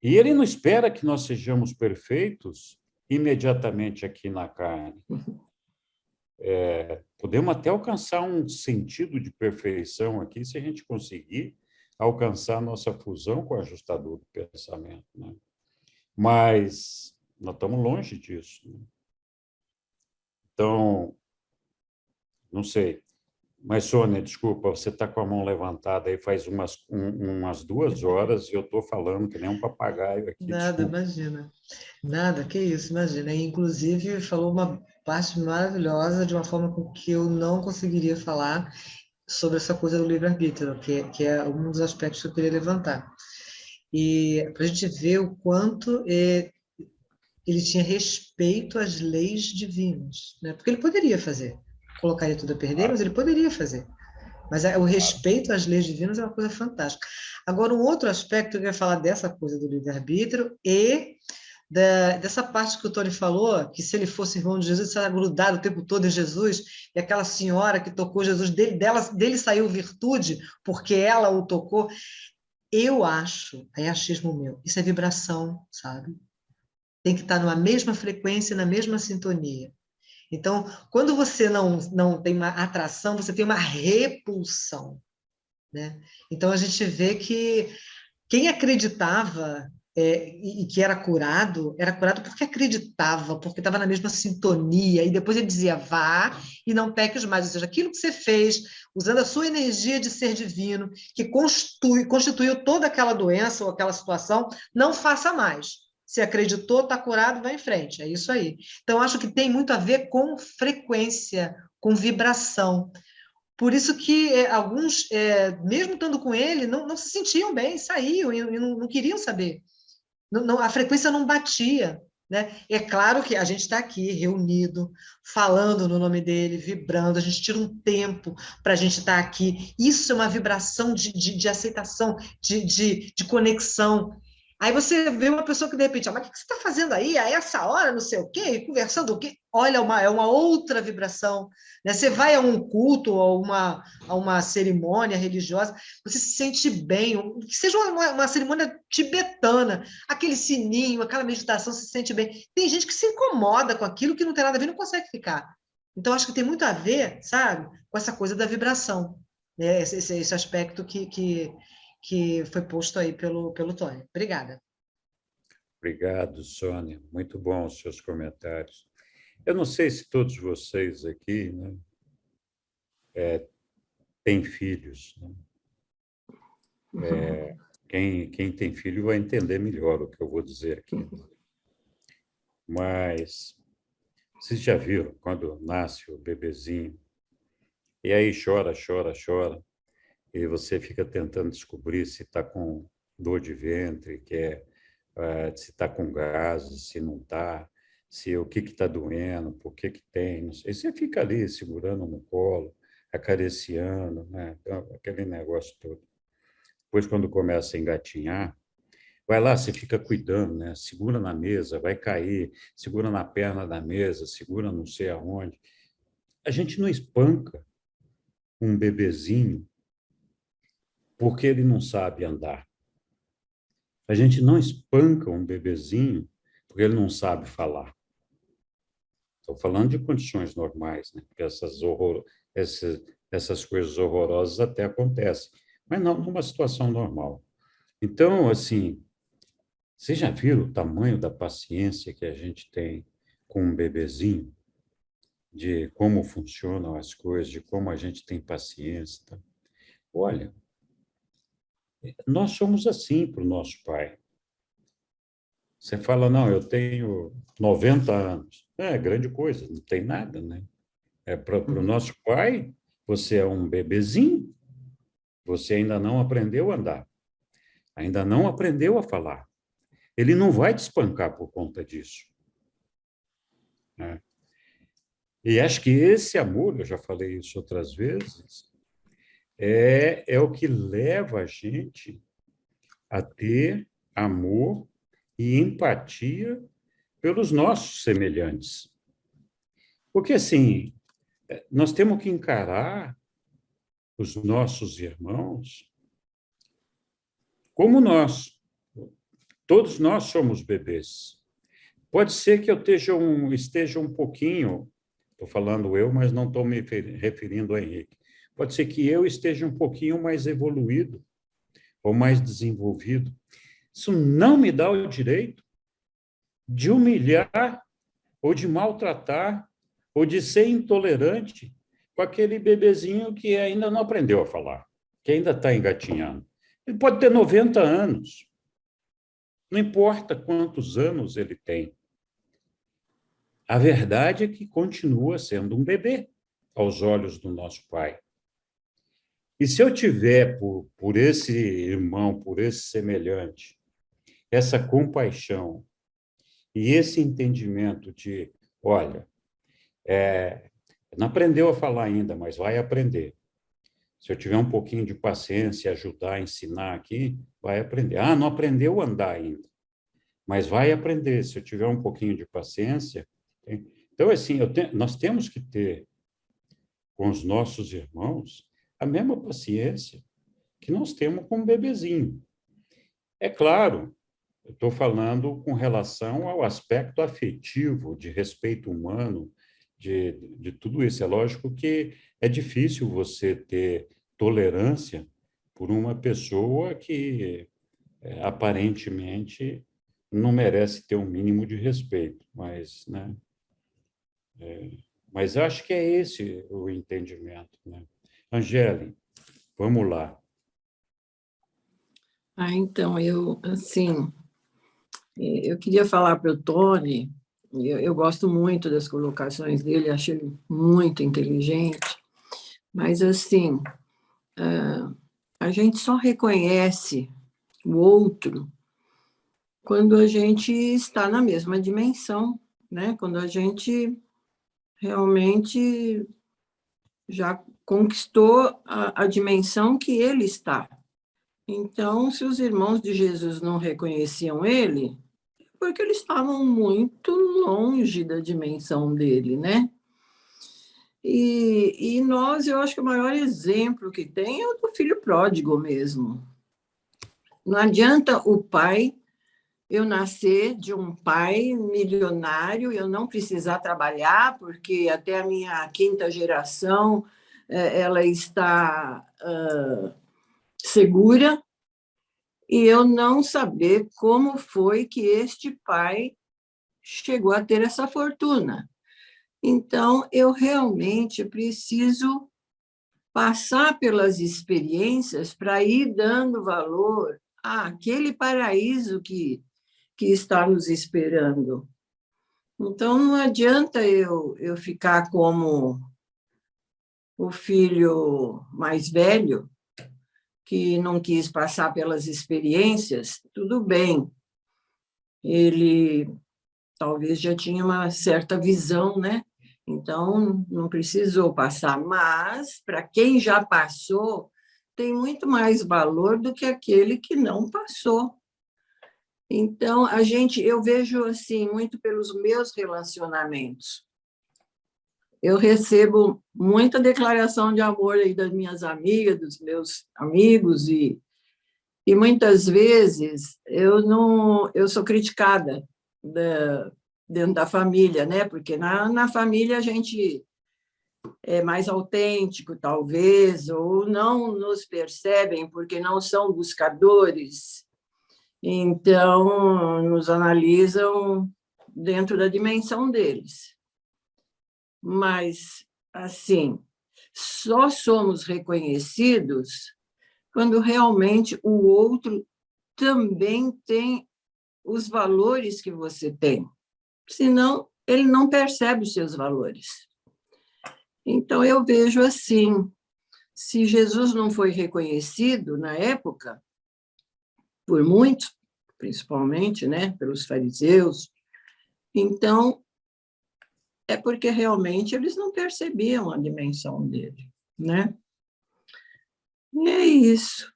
E Ele não espera que nós sejamos perfeitos imediatamente aqui na carne. Podemos até alcançar um sentido de perfeição aqui se a gente conseguir alcançar a nossa fusão com o ajustador do pensamento, né? Mas nós estamos longe disso, né? Então, não sei. Mas, Sônia, desculpa, você está com a mão levantada aí faz umas 2 horas e eu estou falando que nem um papagaio aqui. Nada, desculpa. imagina. Nada, que isso, imagina. E, inclusive, falou uma parte maravilhosa de uma forma com que eu não conseguiria falar sobre essa coisa do livre-arbítrio, que é um dos aspectos que eu queria levantar. E para a gente ver o quanto ele tinha respeito às leis divinas, né? Porque ele poderia fazer, colocaria tudo a perder, mas ele poderia fazer. Mas o respeito às leis divinas é uma coisa fantástica. Agora, um outro aspecto que eu ia falar dessa coisa do livre-arbítrio e dessa parte que o Tony falou, que se ele fosse irmão de Jesus, ele estava grudado o tempo todo em Jesus, e aquela senhora que tocou Jesus, dele saiu virtude, porque ela o tocou. Eu acho, é achismo meu, isso é vibração, sabe? Tem que estar numa mesma frequência, na mesma sintonia. Então, quando você não tem uma atração, você tem uma repulsão, né? Então, a gente vê que quem acreditava e que era curado porque acreditava, porque estava na mesma sintonia, e depois ele dizia, vá e não peques mais, ou seja, aquilo que você fez, usando a sua energia de ser divino, que constituiu toda aquela doença ou aquela situação, não faça mais. Se acreditou, está curado, vai em frente, é isso aí. Então, acho que tem muito a ver com frequência, com vibração. Por isso que alguns, mesmo estando com ele, não se sentiam bem, saíam e não queriam saber. A frequência não batia. Né? É claro que a gente está aqui reunido, falando no nome dele, vibrando, a gente tira um tempo para a gente estar aqui. Isso é uma vibração de aceitação, de conexão. Aí você vê uma pessoa que de repente, mas o que você está fazendo aí? A essa hora, não sei o quê, conversando o quê? Olha, é uma outra vibração. Né? Você vai a um culto, a uma cerimônia religiosa, você se sente bem, que seja uma cerimônia tibetana, aquele sininho, aquela meditação, você se sente bem. Tem gente que se incomoda com aquilo que não tem nada a ver, não consegue ficar. Então, acho que tem muito a ver, sabe, com essa coisa da vibração, né? Esse aspecto que foi posto aí pelo Tony. Obrigada. Obrigado, Sônia. Muito bom os seus comentários. Eu não sei se todos vocês aqui, né, têm filhos. Né? Quem tem filho vai entender melhor o que eu vou dizer aqui. Mas vocês já viram quando nasce o bebezinho, e aí chora, chora, chora, e você fica tentando descobrir se está com dor de ventre, se está com gases, se não está, se o que está doendo, por que tem, não sei. Você fica ali segurando no colo, acariciando, né? Aquele negócio todo. Depois, quando começa a engatinhar, vai lá, você fica cuidando, né? Segura na mesa, vai cair, segura na perna da mesa, segura não sei aonde. A gente não espanca um bebezinho porque ele não sabe andar. A gente não espanca um bebezinho porque ele não sabe falar. Estou falando de condições normais, né? Porque essas coisas horrorosas até acontecem, mas não numa situação normal. Então, assim, vocês já viram o tamanho da paciência que a gente tem com um bebezinho? De como funcionam as coisas, de como a gente tem paciência. Tá? Olha, nós somos assim para o nosso pai. Você fala, não, eu tenho 90 anos. É grande coisa, não tem nada, né? Para o nosso pai, você é um bebezinho, você ainda não aprendeu a andar, ainda não aprendeu a falar. Ele não vai te espancar por conta disso. Né? E acho que esse amor, eu já falei isso outras vezes, é o que leva a gente a ter amor e empatia pelos nossos semelhantes. Porque, assim, nós temos que encarar os nossos irmãos como nós. Todos nós somos bebês. Pode ser que eu esteja um pouquinho, estou falando eu, mas não estou me referindo a Henrique, pode ser que eu esteja um pouquinho mais evoluído ou mais desenvolvido. Isso não me dá o direito de humilhar ou de maltratar ou de ser intolerante com aquele bebezinho que ainda não aprendeu a falar, que ainda está engatinhando. Ele pode ter 90 anos. Não importa quantos anos ele tem. A verdade é que continua sendo um bebê aos olhos do nosso Pai. E se eu tiver por esse irmão, por esse semelhante, essa compaixão e esse entendimento de, olha, não aprendeu a falar ainda, mas vai aprender. Se eu tiver um pouquinho de paciência, ajudar, ensinar aqui, vai aprender. Ah, não aprendeu a andar ainda, mas vai aprender, se eu tiver um pouquinho de paciência. Então, assim, nós temos que ter com os nossos irmãos a mesma paciência que nós temos com um bebezinho. É claro, eu estou falando com relação ao aspecto afetivo, de respeito humano, de tudo isso. É lógico que é difícil você ter tolerância por uma pessoa que aparentemente não merece ter um mínimo de respeito, mas, né? Mas acho que é esse o entendimento, né? Angélica, vamos lá. Então, eu queria falar para o Tony, eu gosto muito das colocações dele, acho ele muito inteligente, mas, assim, a gente só reconhece o outro quando a gente está na mesma dimensão, né? Quando a gente realmente já conquistou a dimensão que ele está. Então, se os irmãos de Jesus não reconheciam ele, é porque eles estavam muito longe da dimensão dele, né? E nós, eu acho que o maior exemplo que tem é o do filho pródigo mesmo. Não adianta o pai, eu nascer de um pai milionário, eu não precisar trabalhar, porque até a minha quinta geração ela está segura, e eu não saber como foi que este pai chegou a ter essa fortuna. Então, eu realmente preciso passar pelas experiências para ir dando valor àquele paraíso que está nos esperando. Então, não adianta eu ficar como o filho mais velho, que não quis passar pelas experiências. Tudo bem, ele talvez já tinha uma certa visão, né? Então, não precisou passar. Mas, para quem já passou, tem muito mais valor do que aquele que não passou. Então, eu vejo assim, muito pelos meus relacionamentos. Eu recebo muita declaração de amor aí das minhas amigas, dos meus amigos, e muitas vezes eu sou criticada dentro da família, né? Porque na família a gente é mais autêntico, talvez, ou não nos percebem porque não são buscadores. Então, nos analisam dentro da dimensão deles. Mas, assim, só somos reconhecidos quando realmente o outro também tem os valores que você tem. Senão, ele não percebe os seus valores. Então, eu vejo assim, se Jesus não foi reconhecido na época, por muitos, principalmente, né, pelos fariseus, então, é porque realmente eles não percebiam a dimensão dele, né? E é isso.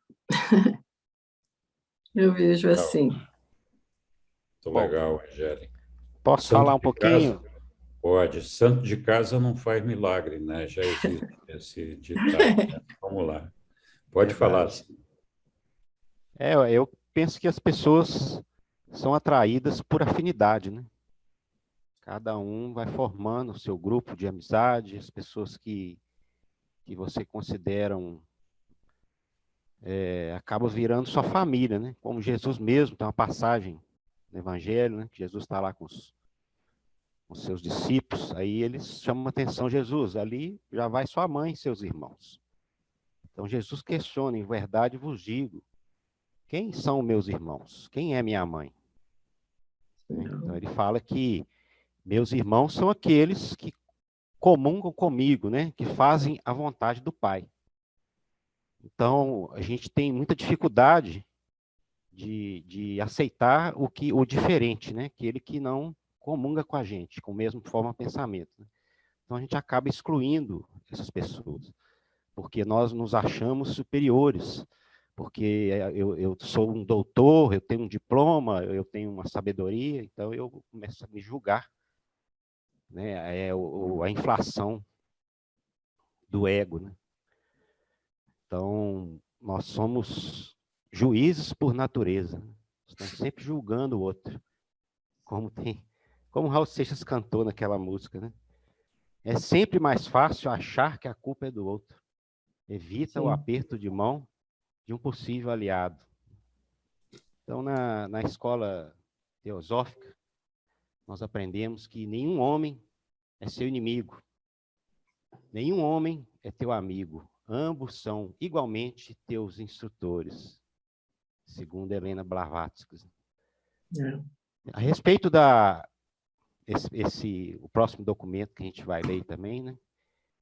Eu vejo assim. Muito legal, Angélica. Posso falar um pouquinho? Pode. Santo de casa não faz milagre, né? Já existe esse ditado. Né? Vamos lá. Pode falar. Eu penso que as pessoas são atraídas por afinidade, né? Cada um vai formando o seu grupo de amizade, as pessoas que você considera acaba virando sua família, né? Como Jesus mesmo, tem uma passagem no Evangelho, né? Que Jesus está lá com os seus discípulos, aí eles chamam a atenção, Jesus, ali já vai sua mãe e seus irmãos. Então Jesus questiona, em verdade vos digo, quem são meus irmãos? Quem é minha mãe? Então ele fala que meus irmãos são aqueles que comungam comigo, né? Que fazem a vontade do Pai. Então, a gente tem muita dificuldade de aceitar o diferente, né? Aquele que não comunga com a gente, com a mesma forma de pensamento. Né? Então, a gente acaba excluindo essas pessoas, porque nós nos achamos superiores, porque eu sou um doutor, eu tenho um diploma, eu tenho uma sabedoria, então eu começo a me julgar, né? A inflação do ego, né? Então, nós somos juízes por natureza, né? Estamos sempre julgando o outro, como Raul Seixas cantou naquela música, né? É sempre mais fácil achar que a culpa é do outro. Evita o aperto de mão de um possível aliado. Então, na escola teosófica, nós aprendemos que nenhum homem é seu inimigo, nenhum homem é teu amigo, ambos são igualmente teus instrutores, segundo Helena Blavatsky. A respeito o próximo documento que a gente vai ler também, né?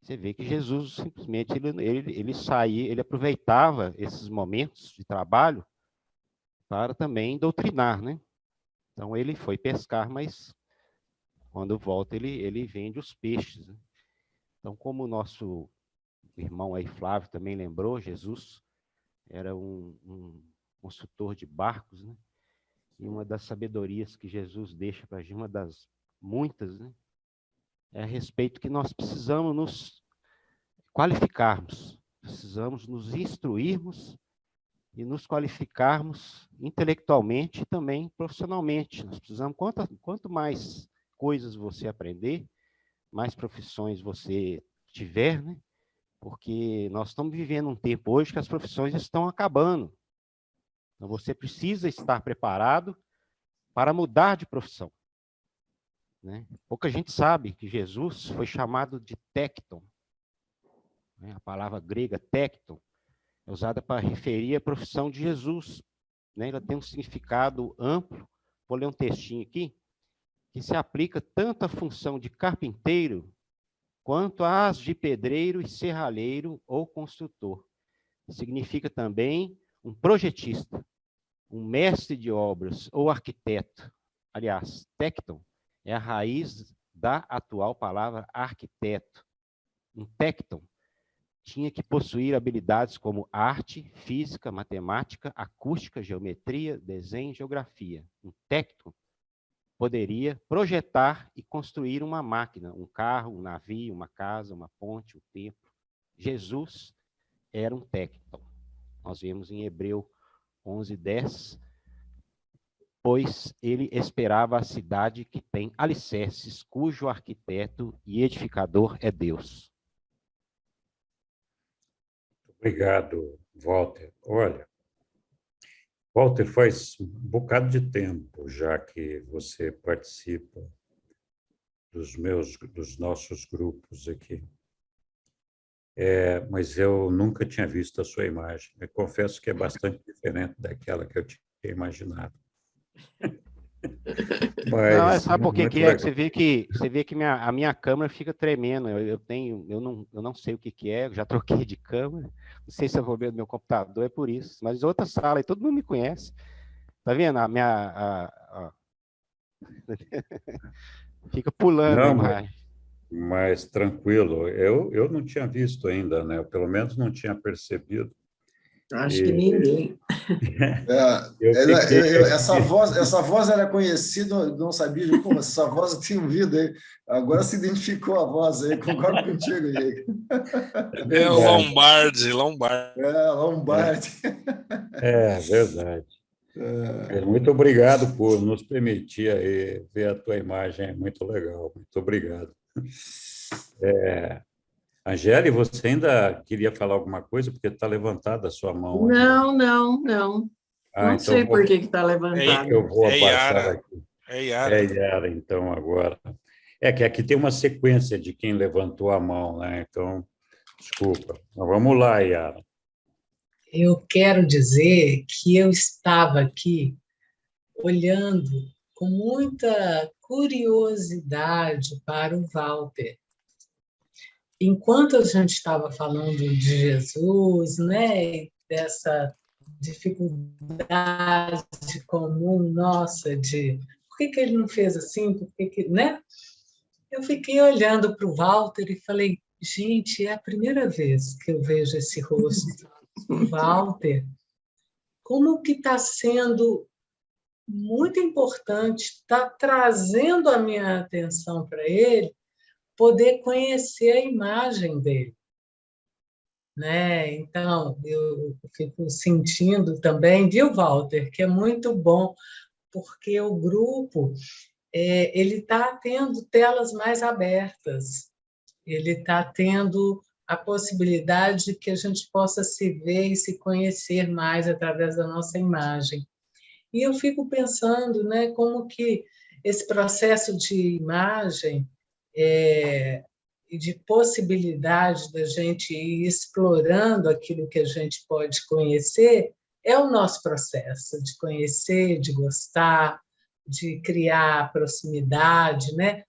Você vê que Jesus simplesmente ele saía, ele aproveitava esses momentos de trabalho para também doutrinar, né? Então ele foi pescar, mas quando volta ele vende os peixes, né? Então, como o nosso irmão aí Flávio também lembrou, Jesus era um consultor de barcos, né? E uma das sabedorias que Jesus deixa para a gente, uma das muitas, né? É a respeito que nós precisamos nos qualificarmos, precisamos nos instruirmos e nos qualificarmos intelectualmente e também profissionalmente. Nós precisamos, quanto mais coisas você aprender, mais profissões você tiver, né? Porque nós estamos vivendo um tempo hoje que as profissões estão acabando. Então, você precisa estar preparado para mudar de profissão, né? Pouca gente sabe que Jesus foi chamado de tecton, né? A palavra grega tecton é usada para referir a profissão de Jesus, né? Ela tem um significado amplo. Vou ler um textinho aqui, que se aplica tanto à função de carpinteiro quanto às de pedreiro e serralheiro ou construtor. Significa também um projetista, um mestre de obras ou arquiteto. Aliás, tecton é a raiz da atual palavra arquiteto. Um tecton tinha que possuir habilidades como arte, física, matemática, acústica, geometria, desenho e geografia. Um tecton poderia projetar e construir uma máquina, um carro, um navio, uma casa, uma ponte, um templo. Jesus era um tecton. Nós vemos em Hebreu 11:10, pois ele esperava a cidade que tem alicerces, cujo arquiteto e edificador é Deus. Obrigado, Walter. Olha, Walter, faz um bocado de tempo já que você participa dos nossos grupos aqui. Mas eu nunca tinha visto a sua imagem. Eu confesso que é bastante diferente daquela que eu tinha imaginado. Mas, sabe por que é? Você vê que a minha câmera fica tremendo. Eu não sei o que é, eu já troquei de câmera. Não sei se eu vou ver o meu computador, é por isso. Mas outra sala, e todo mundo me conhece. Tá vendo? Fica pulando a imagem. Mas tranquilo, eu não tinha visto ainda, né? Eu, pelo menos não tinha percebido. Acho que ninguém. Essa voz era conhecida, não sabia de como essa voz tinha ouvido aí. Agora se identificou a voz aí, concordo contigo aí. É o Lombardi. Lombardi. Verdade. Muito obrigado por nos permitir aí ver a tua imagem, é muito legal. Muito obrigado. Angélica, você ainda queria falar alguma coisa? Porque está levantada a sua mão. Não. Não então sei por que está levantada. Eu vou abaixar Yara. aqui. É Yara, então, agora. Que aqui tem uma sequência de quem levantou a mão, né? Então, desculpa. Mas vamos lá, Yara. Eu quero dizer que eu estava aqui olhando com muita curiosidade para o Walter. Enquanto a gente estava falando de Jesus, né, dessa dificuldade comum nossa de por que ele não fez assim, né? Eu fiquei olhando para o Walter e falei, gente, é a primeira vez que eu vejo esse rosto. O Walter como que está sendo muito importante, está trazendo a minha atenção para ele, poder conhecer a imagem dele. Né? Então, eu fico sentindo também, viu, Walter, que é muito bom, porque o grupo ele está tendo telas mais abertas, ele está tendo a possibilidade de que a gente possa se ver e se conhecer mais através da nossa imagem. E eu fico pensando, né, como que esse processo de imagem e de possibilidade da gente ir explorando aquilo que a gente pode conhecer é o nosso processo de conhecer, de gostar, de criar proximidade, né?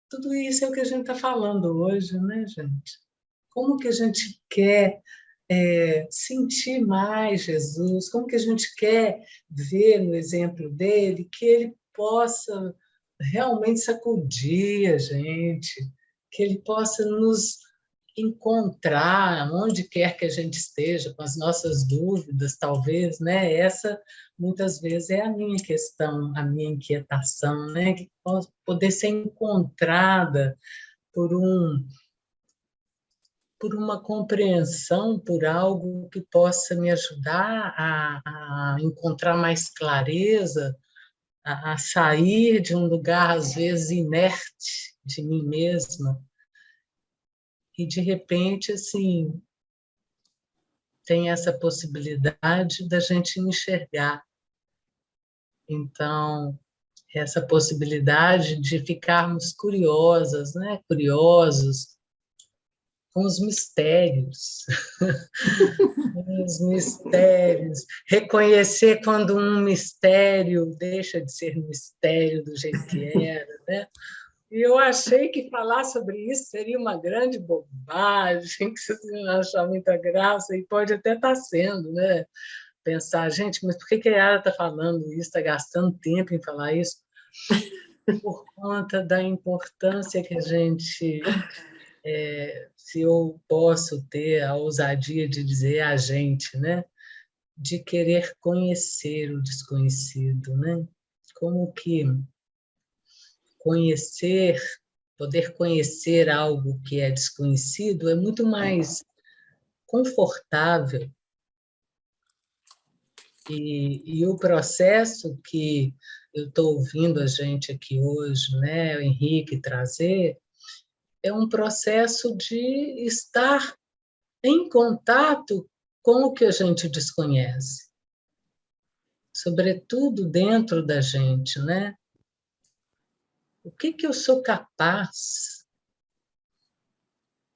Tudo isso é o que a gente está falando hoje, né, gente? Como que a gente quer sentir mais Jesus? Como que a gente quer ver no exemplo dele que ele possa realmente sacudir a gente, que ele possa nos encontrar onde quer que a gente esteja, com as nossas dúvidas, talvez, né? Essa, muitas vezes, é a minha questão, a minha inquietação, né? Que poder ser encontrada por uma compreensão, por algo que possa me ajudar a encontrar mais clareza, a sair de um lugar, às vezes, inerte de mim mesma, e, de repente, assim, tem essa possibilidade da gente enxergar. Então, essa possibilidade de ficarmos curiosas, né? Curiosos com os mistérios. Os mistérios. Reconhecer quando um mistério deixa de ser mistério do jeito que era, né? E eu achei que falar sobre isso seria uma grande bobagem, que vocês iam achar muita graça, e pode até estar sendo, né? Pensar, gente, mas por que a Yara está falando isso, está gastando tempo em falar isso? Por conta da importância que a gente, se eu posso ter a ousadia de dizer a gente, né? De querer conhecer o desconhecido, né? Como que poder conhecer algo que é desconhecido é muito mais confortável. E o processo que eu estou ouvindo a gente aqui hoje, né, o Henrique trazer, é um processo de estar em contato com o que a gente desconhece, sobretudo dentro da gente, né? O que eu sou capaz?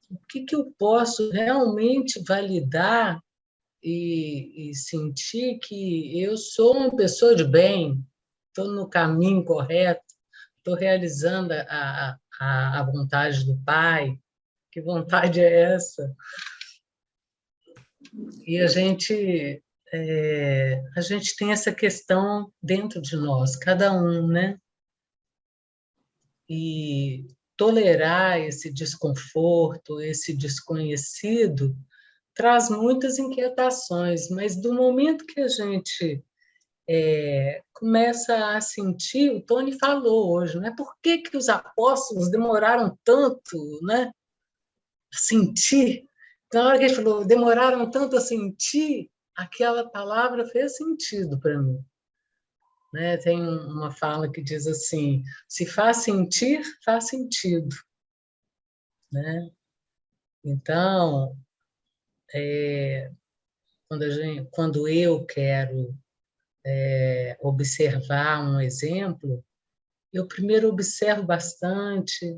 O que eu posso realmente validar e sentir que eu sou uma pessoa de bem, estou no caminho correto, estou realizando a vontade do Pai? Que vontade é essa? E a gente tem essa questão dentro de nós, cada um, né? E tolerar esse desconforto, esse desconhecido, traz muitas inquietações, mas do momento que a gente começa a sentir, o Tony falou hoje, né? Por que os apóstolos demoraram tanto, né, a sentir? Na hora que ele falou, demoraram tanto a sentir, aquela palavra fez sentido para mim. Né? Tem uma fala que diz assim, se faz sentir, faz sentido. Né? Então, quando eu quero observar um exemplo, eu primeiro observo bastante.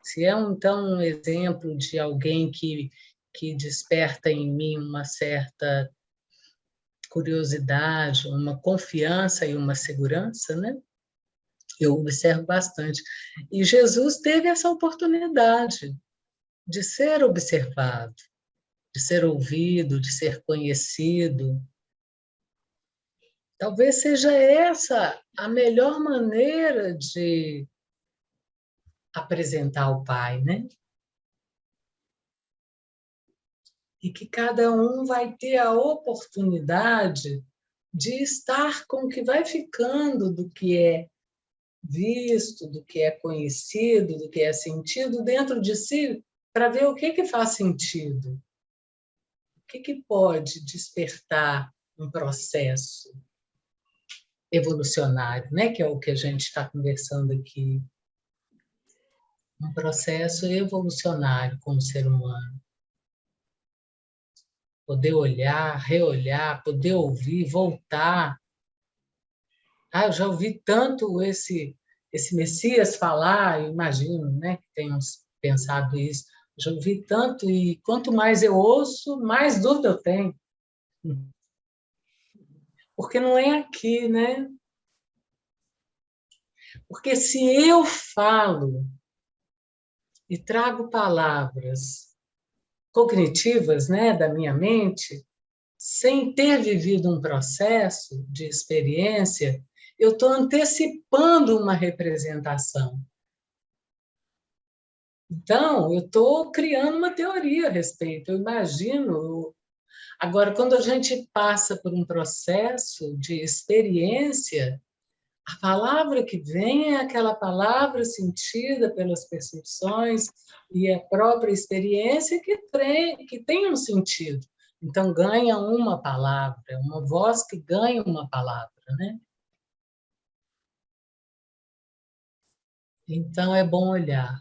Se é, então, um exemplo de alguém que desperta em mim uma certa curiosidade, uma confiança e uma segurança, né? Eu observo bastante. E Jesus teve essa oportunidade de ser observado, de ser ouvido, de ser conhecido. Talvez seja essa a melhor maneira de apresentar o Pai, né? e que cada um vai ter a oportunidade de estar com o que vai ficando do que é visto, do que é conhecido, do que é sentido dentro de si, para ver o que faz sentido, o que pode despertar um processo evolucionário, né? Que é o que a gente está conversando aqui. Um processo evolucionário como ser humano. Poder olhar, reolhar, poder ouvir, voltar. Eu já ouvi tanto esse Messias falar, eu imagino, né, que tenham pensado isso. Já ouvi tanto, e quanto mais eu ouço, mais dúvida eu tenho. Porque não é aqui, né? Porque se eu falo e trago palavras cognitivas, né, da minha mente, sem ter vivido um processo de experiência, eu estou antecipando uma representação. Então, eu estou criando uma teoria a respeito, eu imagino. Agora, quando a gente passa por um processo de experiência, a palavra que vem é aquela palavra sentida pelas percepções e a própria experiência que tem um sentido. Então, ganha uma palavra, uma voz que ganha uma palavra, né? Então, é bom olhar.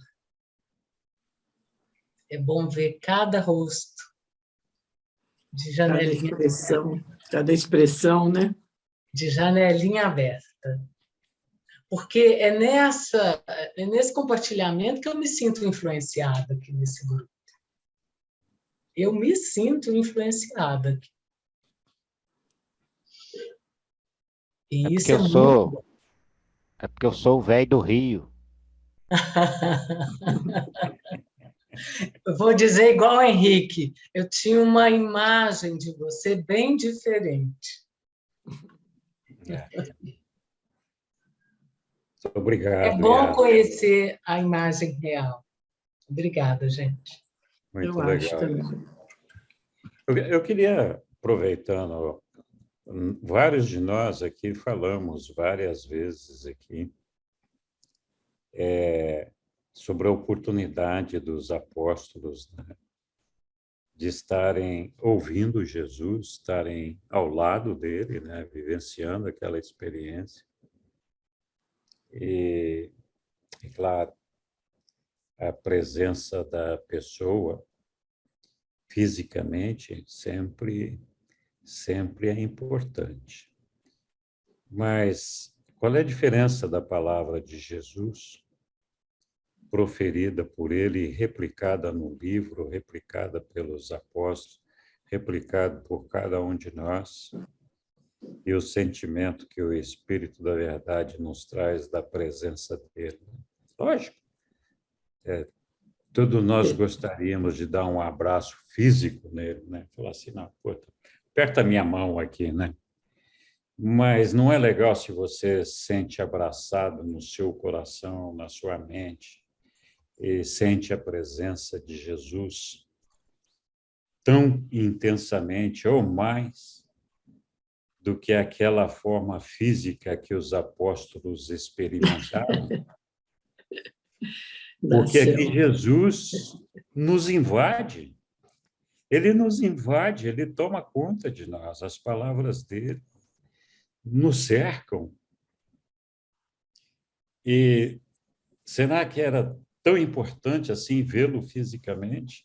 É bom ver cada rosto de janelinha. Cada expressão, né? De janelinha aberta. Porque é nesse compartilhamento que eu me sinto influenciada aqui nesse grupo. Eu me sinto influenciada aqui. E isso é muito bom. É porque eu sou o velho do Rio. Eu vou dizer igual o Henrique, eu tinha uma imagem de você bem diferente. Obrigado. É bom conhecer a imagem real. Obrigada, gente. Muito legal. Eu queria, aproveitando, vários de nós aqui falamos várias vezes aqui sobre a oportunidade dos apóstolos, né, de estarem ouvindo Jesus, estarem ao lado dele, né, vivenciando aquela experiência. E, claro, a presença da pessoa fisicamente sempre é importante. Mas qual é a diferença da palavra de Jesus, proferida por ele, replicada no livro, replicada pelos apóstolos, replicada por cada um de nós, e o sentimento que o Espírito da Verdade nos traz da presença dele? Lógico, todos nós gostaríamos de dar um abraço físico nele, né? Falar assim, não, puta, aperta a minha mão aqui, né? Mas não é legal se você se sente abraçado no seu coração, na sua mente, e sente a presença de Jesus tão intensamente ou mais do que aquela forma física que os apóstolos experimentaram. Porque aqui Jesus nos invade. Ele nos invade, ele toma conta de nós. As palavras dele nos cercam. E será que era tão importante assim vê-lo fisicamente?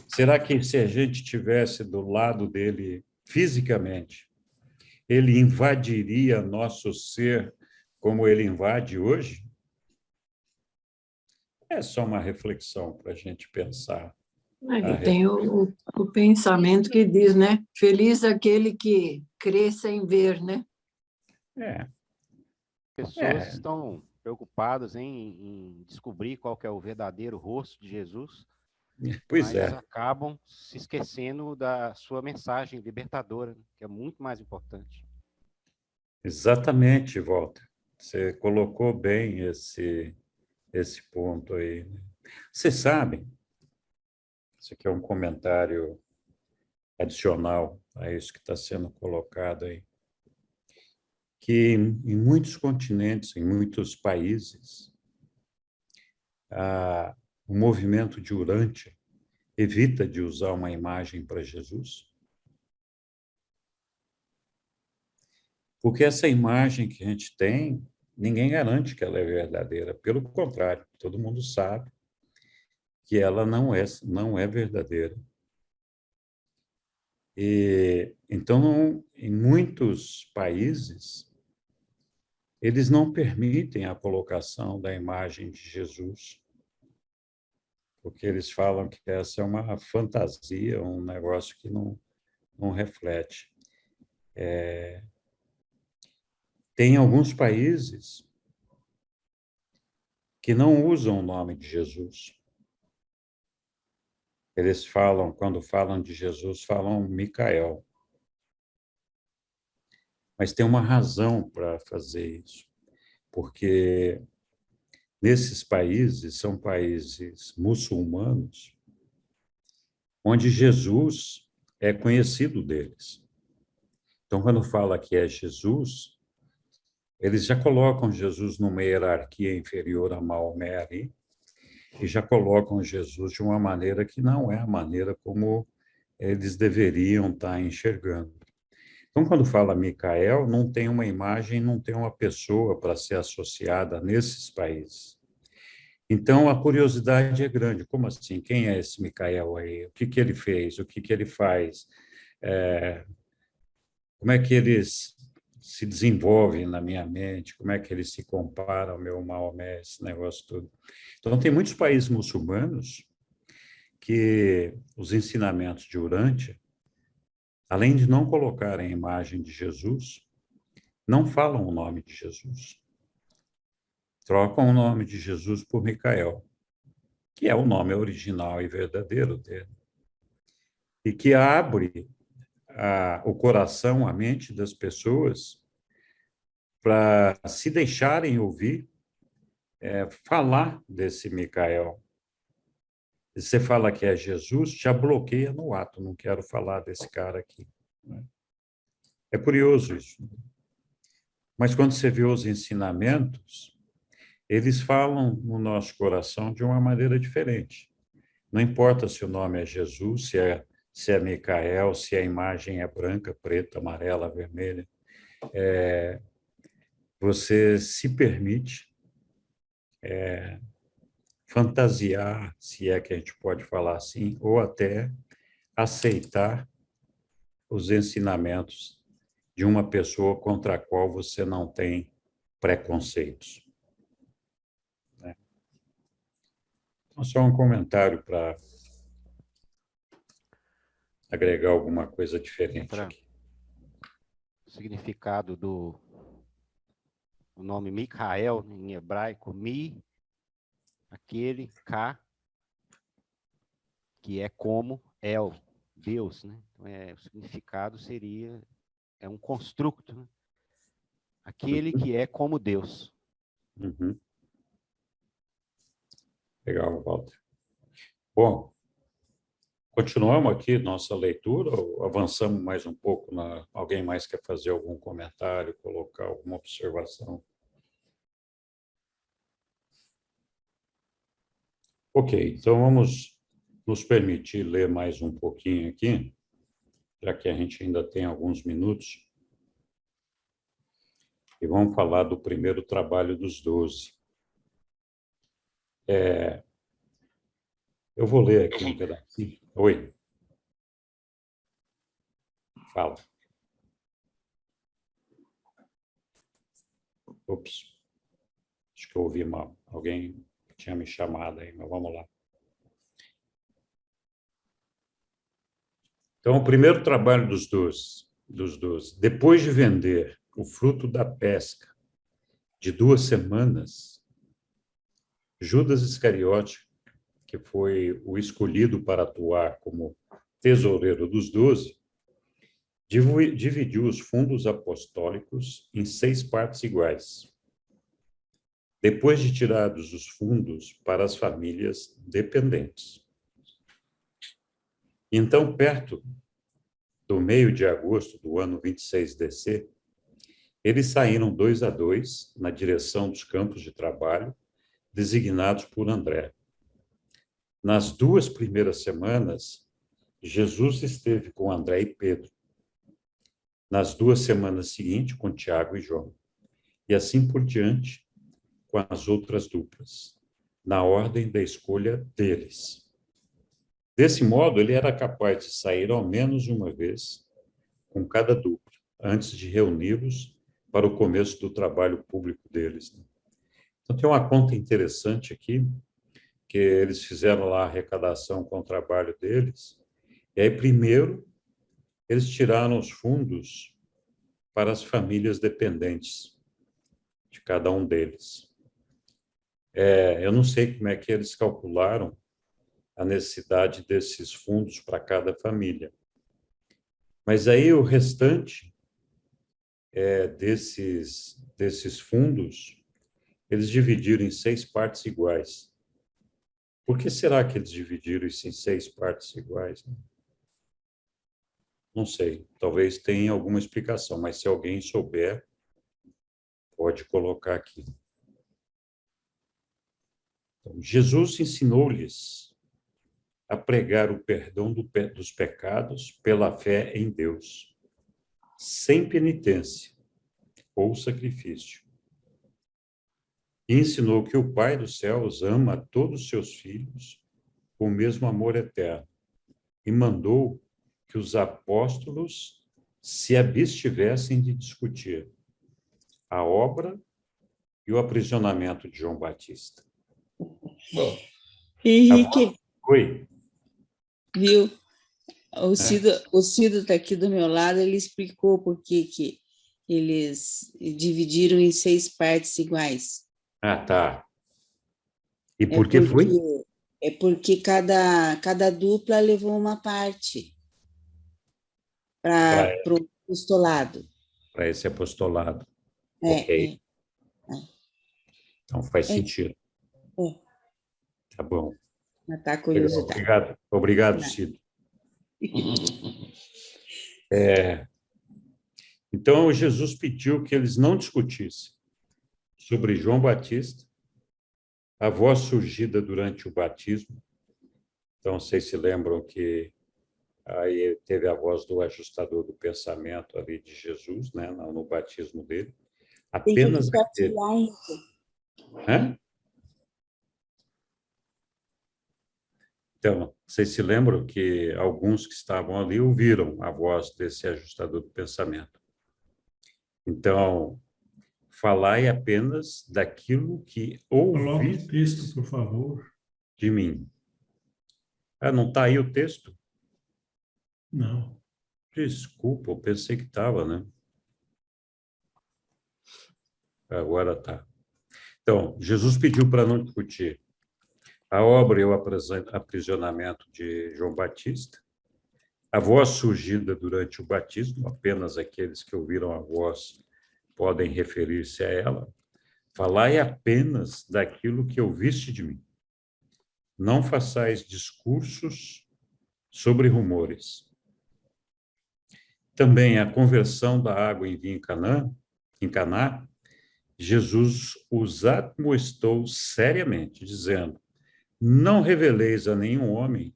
Será que se a gente tivesse do lado dele fisicamente, ele invadiria nosso ser como ele invade hoje? É só uma reflexão para a gente pensar. E tem o pensamento que diz, né? Feliz aquele que crê sem ver, né? Pessoas estão preocupadas em descobrir qual que é o verdadeiro rosto de Jesus, mas acabam se esquecendo da sua mensagem libertadora, que é muito mais importante. Exatamente, Walter. Você colocou bem esse ponto aí. Vocês sabem, isso aqui é um comentário adicional a isso que está sendo colocado aí, que em muitos continentes, em muitos países, o movimento de Urântia evita de usar uma imagem para Jesus, porque essa imagem que a gente tem, ninguém garante que ela é verdadeira. Pelo contrário, todo mundo sabe que ela não é verdadeira. E, então, em muitos países, eles não permitem a colocação da imagem de Jesus, porque eles falam que essa é uma fantasia, um negócio que não reflete. Tem alguns países que não usam o nome de Jesus. Eles falam, quando falam de Jesus, falam Micael. Mas tem uma razão para fazer isso, porque nesses países, são países muçulmanos, onde Jesus é conhecido deles. Então, quando fala que é Jesus, eles já colocam Jesus numa hierarquia inferior a Maomé ali, e já colocam Jesus de uma maneira que não é a maneira como eles deveriam estar enxergando. Então, quando fala Micael, não tem uma imagem, não tem uma pessoa para ser associada nesses países. Então, a curiosidade é grande. Como assim? Quem é esse Micael aí? O que ele fez? O que ele faz? Como é que eles se desenvolvem na minha mente? Como é que eles se comparam ao meu Maomé, esse negócio todo? Então, tem muitos países muçulmanos que os ensinamentos de Urântia, além de não colocarem a imagem de Jesus, não falam o nome de Jesus. Trocam o nome de Jesus por Micael, que é o nome original e verdadeiro dele. E que abre o coração, a mente das pessoas para se deixarem ouvir falar desse Micael. E você fala que é Jesus, já bloqueia no ato, não quero falar desse cara aqui. É curioso isso. Mas quando você vê os ensinamentos, eles falam no nosso coração de uma maneira diferente. Não importa se o nome é Jesus, se é Micael, se a imagem é branca, preta, amarela, vermelha. Você se permite fantasiar, se é que a gente pode falar assim, ou até aceitar os ensinamentos de uma pessoa contra a qual você não tem preconceitos. Então, só um comentário para agregar alguma coisa diferente aqui. O significado do nome Micael, em hebraico, Mi, aquele, Ka, que é como El, Deus, né? Então, o significado seria, é um construto, né? Aquele que é como Deus. Uhum. Legal, Walter. Bom, continuamos aqui nossa leitura ou avançamos mais um pouco? Alguém mais quer fazer algum comentário, colocar alguma observação? Ok, então vamos nos permitir ler mais um pouquinho aqui, já que a gente ainda tem alguns minutos. E vamos falar do primeiro trabalho dos 12. Eu vou ler aqui um pedacinho. Oi. Fala. Ops. Acho que eu ouvi mal. Alguém tinha me chamado aí, mas vamos lá. Então, o primeiro trabalho dos 12. Depois de vender o fruto da pesca de 2 semanas, Judas Iscariote, que foi o escolhido para atuar como tesoureiro dos 12, dividiu os fundos apostólicos em 6 partes iguais. Depois de tirados os fundos para as famílias dependentes. Então, perto do meio de agosto do ano 26 DC, eles saíram 2 a 2 na direção dos campos de trabalho designados por André. Nas 2 primeiras semanas, Jesus esteve com André e Pedro. Nas 2 semanas seguintes, com Tiago e João. E assim por diante, com as outras duplas, na ordem da escolha deles. Desse modo, ele era capaz de sair ao menos uma vez com cada dupla, antes de reuni-los para o começo do trabalho público deles. Então, tem uma conta interessante aqui, que eles fizeram lá a arrecadação com o trabalho deles, e aí, primeiro, eles tiraram os fundos para as famílias dependentes de cada um deles. Eu não sei como é que eles calcularam a necessidade desses fundos para cada família. Mas aí o restante desses fundos, eles dividiram em 6 partes iguais. Por que será que eles dividiram isso em 6 partes iguais? Não sei, talvez tenha alguma explicação, mas se alguém souber, pode colocar aqui. Então, Jesus ensinou-lhes a pregar o perdão dos pecados pela fé em Deus, sem penitência ou sacrifício. E ensinou que o Pai dos céus ama a todos os seus filhos com o mesmo amor eterno, e mandou que os apóstolos se abstivessem de discutir a obra e o aprisionamento de João Batista. Bom, Henrique, Oi. viu? O Cido está aqui do meu lado, ele explicou por que eles dividiram em 6 partes iguais. Ah, tá. E por que foi? É porque cada dupla levou uma parte para o apostolado. Para esse apostolado. Ok. Então faz sentido. Tá bom. Matar a curiosidade. Obrigado, Cido. Então, Jesus pediu que eles não discutissem sobre João Batista, a voz surgida durante o batismo. Então, vocês se lembram que aí teve a voz do ajustador do pensamento ali de Jesus, né, no batismo dele. Apenas aquele. Hã? Então, vocês se lembram que alguns que estavam ali ouviram a voz desse ajustador do pensamento. Então, falai apenas daquilo que ouvi. Coloque o texto, por favor. De mim. Não está aí o texto? Não. Desculpa, eu pensei que estava, né? Agora está. Então, Jesus pediu para não discutir a obra e o aprisionamento de João Batista, a voz surgida durante o batismo, apenas aqueles que ouviram a voz podem referir-se a ela. Falai apenas daquilo que ouviste de mim. Não façais discursos sobre rumores. Também a conversão da água em vinho em Caná, Jesus os admoestou seriamente, dizendo: não reveleis a nenhum homem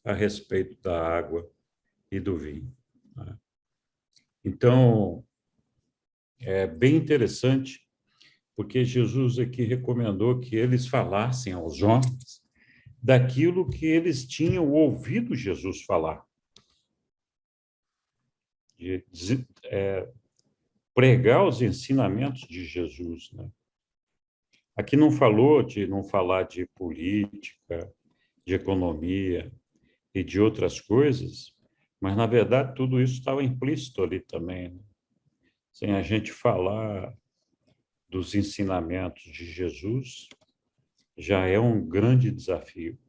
a respeito da água e do vinho. Então, é bem interessante, porque Jesus aqui recomendou que eles falassem aos homens daquilo que eles tinham ouvido Jesus falar. Pregar os ensinamentos de Jesus, né? Aqui não falou de não falar de política, de economia e de outras coisas, mas, na verdade, tudo isso estava implícito ali também, né? Sem a gente falar dos ensinamentos de Jesus, já é um grande desafio,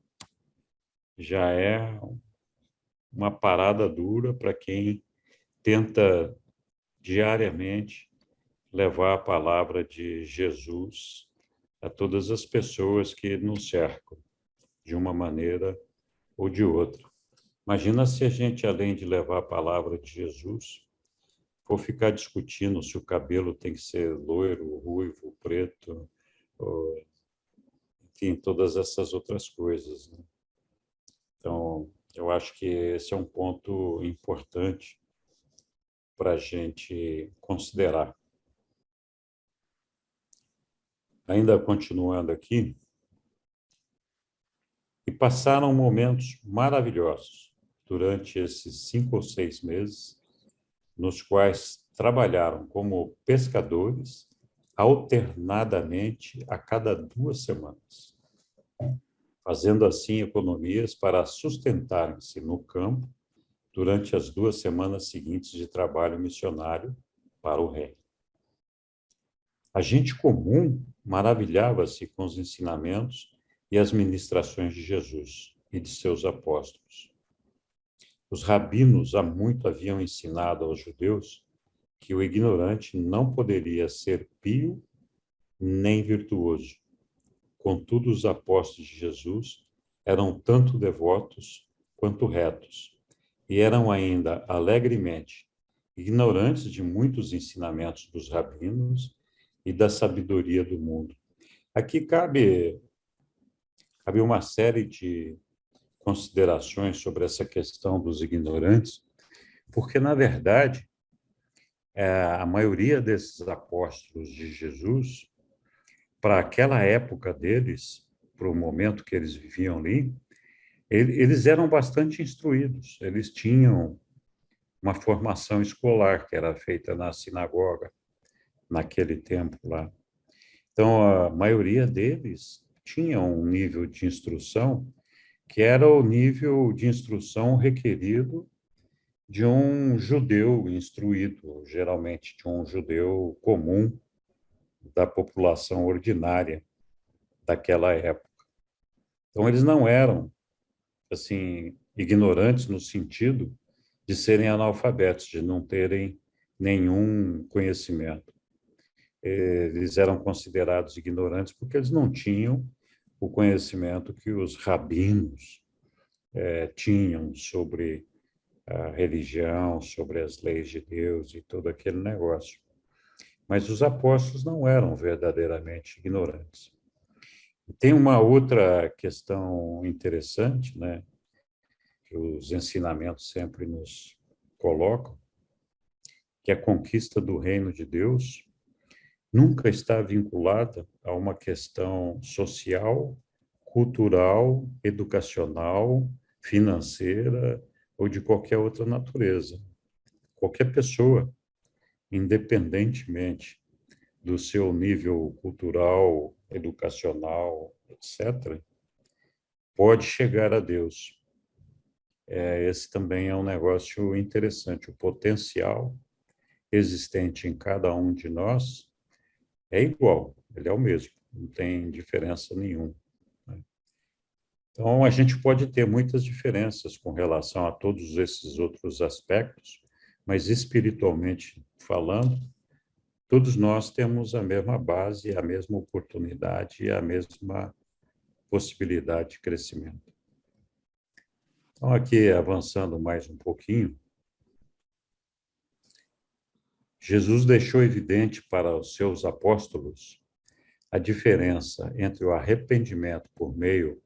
já é uma parada dura para quem tenta diariamente levar a palavra de Jesus a todas as pessoas que nos cercam, de uma maneira ou de outra. Imagina se a gente, além de levar a palavra de Jesus, for ficar discutindo se o cabelo tem que ser loiro, ruivo, preto, ou, enfim, todas essas outras coisas, né? Então, eu acho que esse é um ponto importante para a gente considerar. Ainda continuando aqui, e passaram momentos maravilhosos durante esses 5 ou 6 meses, nos quais trabalharam como pescadores alternadamente a cada 2 semanas, fazendo assim economias para sustentarem-se no campo durante as 2 semanas seguintes de trabalho missionário para o reino. A gente comum maravilhava-se com os ensinamentos e as ministrações de Jesus e de seus apóstolos. Os rabinos há muito haviam ensinado aos judeus que o ignorante não poderia ser pio nem virtuoso. Contudo, os apóstolos de Jesus eram tanto devotos quanto retos, e eram ainda alegremente ignorantes de muitos ensinamentos dos rabinos e da sabedoria do mundo. Aqui cabe uma série de considerações sobre essa questão dos ignorantes, porque, na verdade, a maioria desses apóstolos de Jesus, para aquela época deles, para o momento que eles viviam ali, eles eram bastante instruídos, eles tinham uma formação escolar que era feita na sinagoga, naquele tempo lá. Então, a maioria deles tinha um nível de instrução que era o nível de instrução requerido de um judeu instruído, geralmente de um judeu comum da população ordinária daquela época. Então, eles não eram, assim, ignorantes no sentido de serem analfabetos, de não terem nenhum conhecimento. Eles eram considerados ignorantes porque eles não tinham o conhecimento que os rabinos tinham sobre a religião, sobre as leis de Deus e todo aquele negócio. Mas os apóstolos não eram verdadeiramente ignorantes. E tem uma outra questão interessante, né, que os ensinamentos sempre nos colocam, que a conquista do reino de Deus nunca está vinculada a uma questão social, cultural, educacional, financeira ou de qualquer outra natureza. Qualquer pessoa, independentemente do seu nível cultural, educacional, etc., pode chegar a Deus. Esse também é um negócio interessante. O potencial existente em cada um de nós é igual, ele é o mesmo, não tem diferença nenhuma. Então, a gente pode ter muitas diferenças com relação a todos esses outros aspectos, mas espiritualmente falando, todos nós temos a mesma base, a mesma oportunidade e a mesma possibilidade de crescimento. Então, aqui, avançando mais um pouquinho, Jesus deixou evidente para os seus apóstolos a diferença entre o arrependimento por meio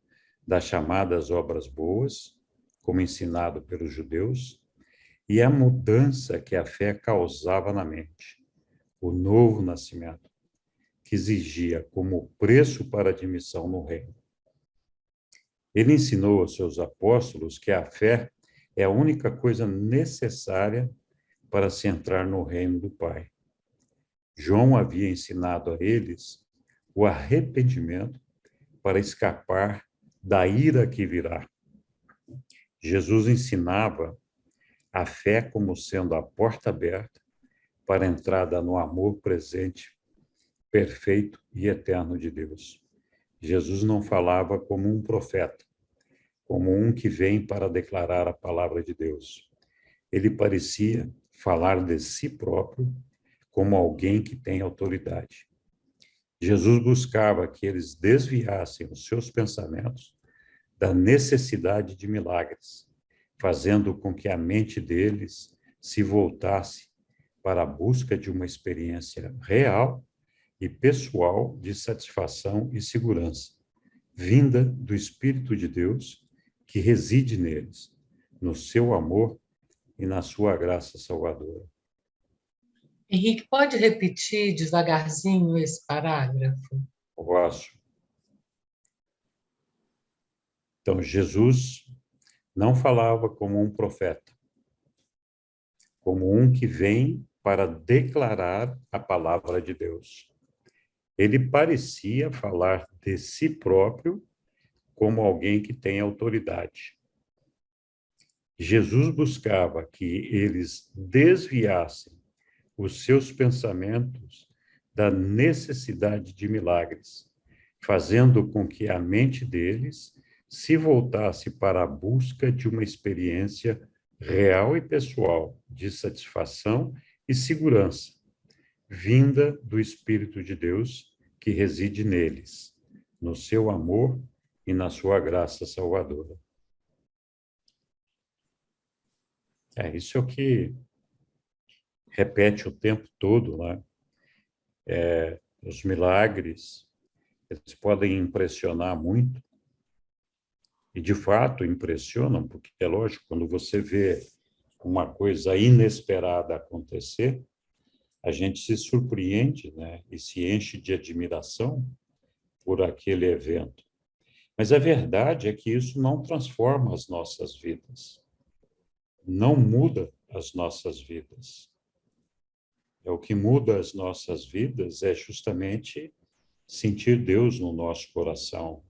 das chamadas obras boas, como ensinado pelos judeus, e a mudança que a fé causava na mente, o novo nascimento, que exigia como preço para a admissão no reino. Ele ensinou aos seus apóstolos que a fé é a única coisa necessária para se entrar no reino do Pai. João havia ensinado a eles o arrependimento para escapar da ira que virá. Jesus ensinava a fé como sendo a porta aberta para a entrada no amor presente, perfeito e eterno de Deus. Jesus não falava como um profeta, como um que vem para declarar a palavra de Deus. Ele parecia falar de si próprio como alguém que tem autoridade. Jesus buscava que eles desviassem os seus pensamentos da necessidade de milagres, fazendo com que a mente deles se voltasse para a busca de uma experiência real e pessoal de satisfação e segurança, vinda do Espírito de Deus que reside neles, no seu amor e na sua graça salvadora. Henrique, pode repetir devagarzinho esse parágrafo? Posso. Então, Jesus não falava como um profeta, como um que vem para declarar a palavra de Deus. Ele parecia falar de si próprio como alguém que tem autoridade. Jesus buscava que eles desviassem os seus pensamentos da necessidade de milagres, fazendo com que a mente deles se voltasse para a busca de uma experiência real e pessoal de satisfação e segurança, vinda do Espírito de Deus que reside neles, no seu amor e na sua graça salvadora. Isso é o que repete o tempo todo, né? Os milagres, eles podem impressionar muito, e de fato impressionam, porque é lógico, quando você vê uma coisa inesperada acontecer, a gente se surpreende, né? E se enche de admiração por aquele evento. Mas a verdade é que isso não transforma as nossas vidas, não muda as nossas vidas. O que muda as nossas vidas é justamente sentir Deus no nosso coração,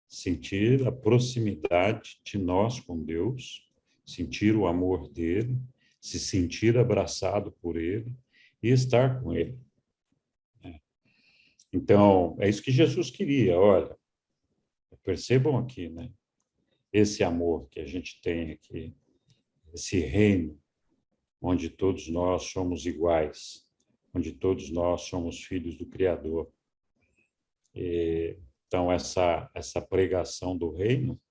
sentir a proximidade de nós com Deus, sentir o amor dele, se sentir abraçado por ele e estar com ele. Então, é isso que Jesus queria. Olha, percebam aqui, né? Esse amor que a gente tem aqui, esse reino onde todos nós somos iguais, onde todos nós somos filhos do Criador. Então, essa pregação do reino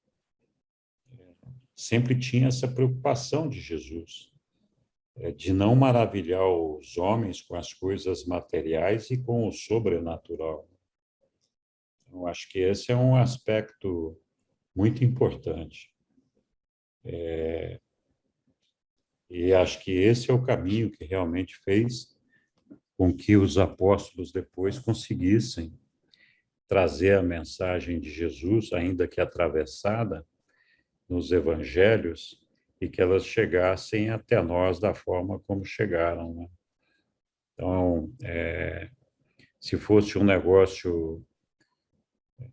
sempre tinha essa preocupação de Jesus, de não maravilhar os homens com as coisas materiais e com o sobrenatural. Então, acho que esse é um aspecto muito importante. E acho que esse é o caminho que realmente fez com que os apóstolos depois conseguissem trazer a mensagem de Jesus, ainda que atravessada nos evangelhos, e que elas chegassem até nós da forma como chegaram, né? Então, se fosse um negócio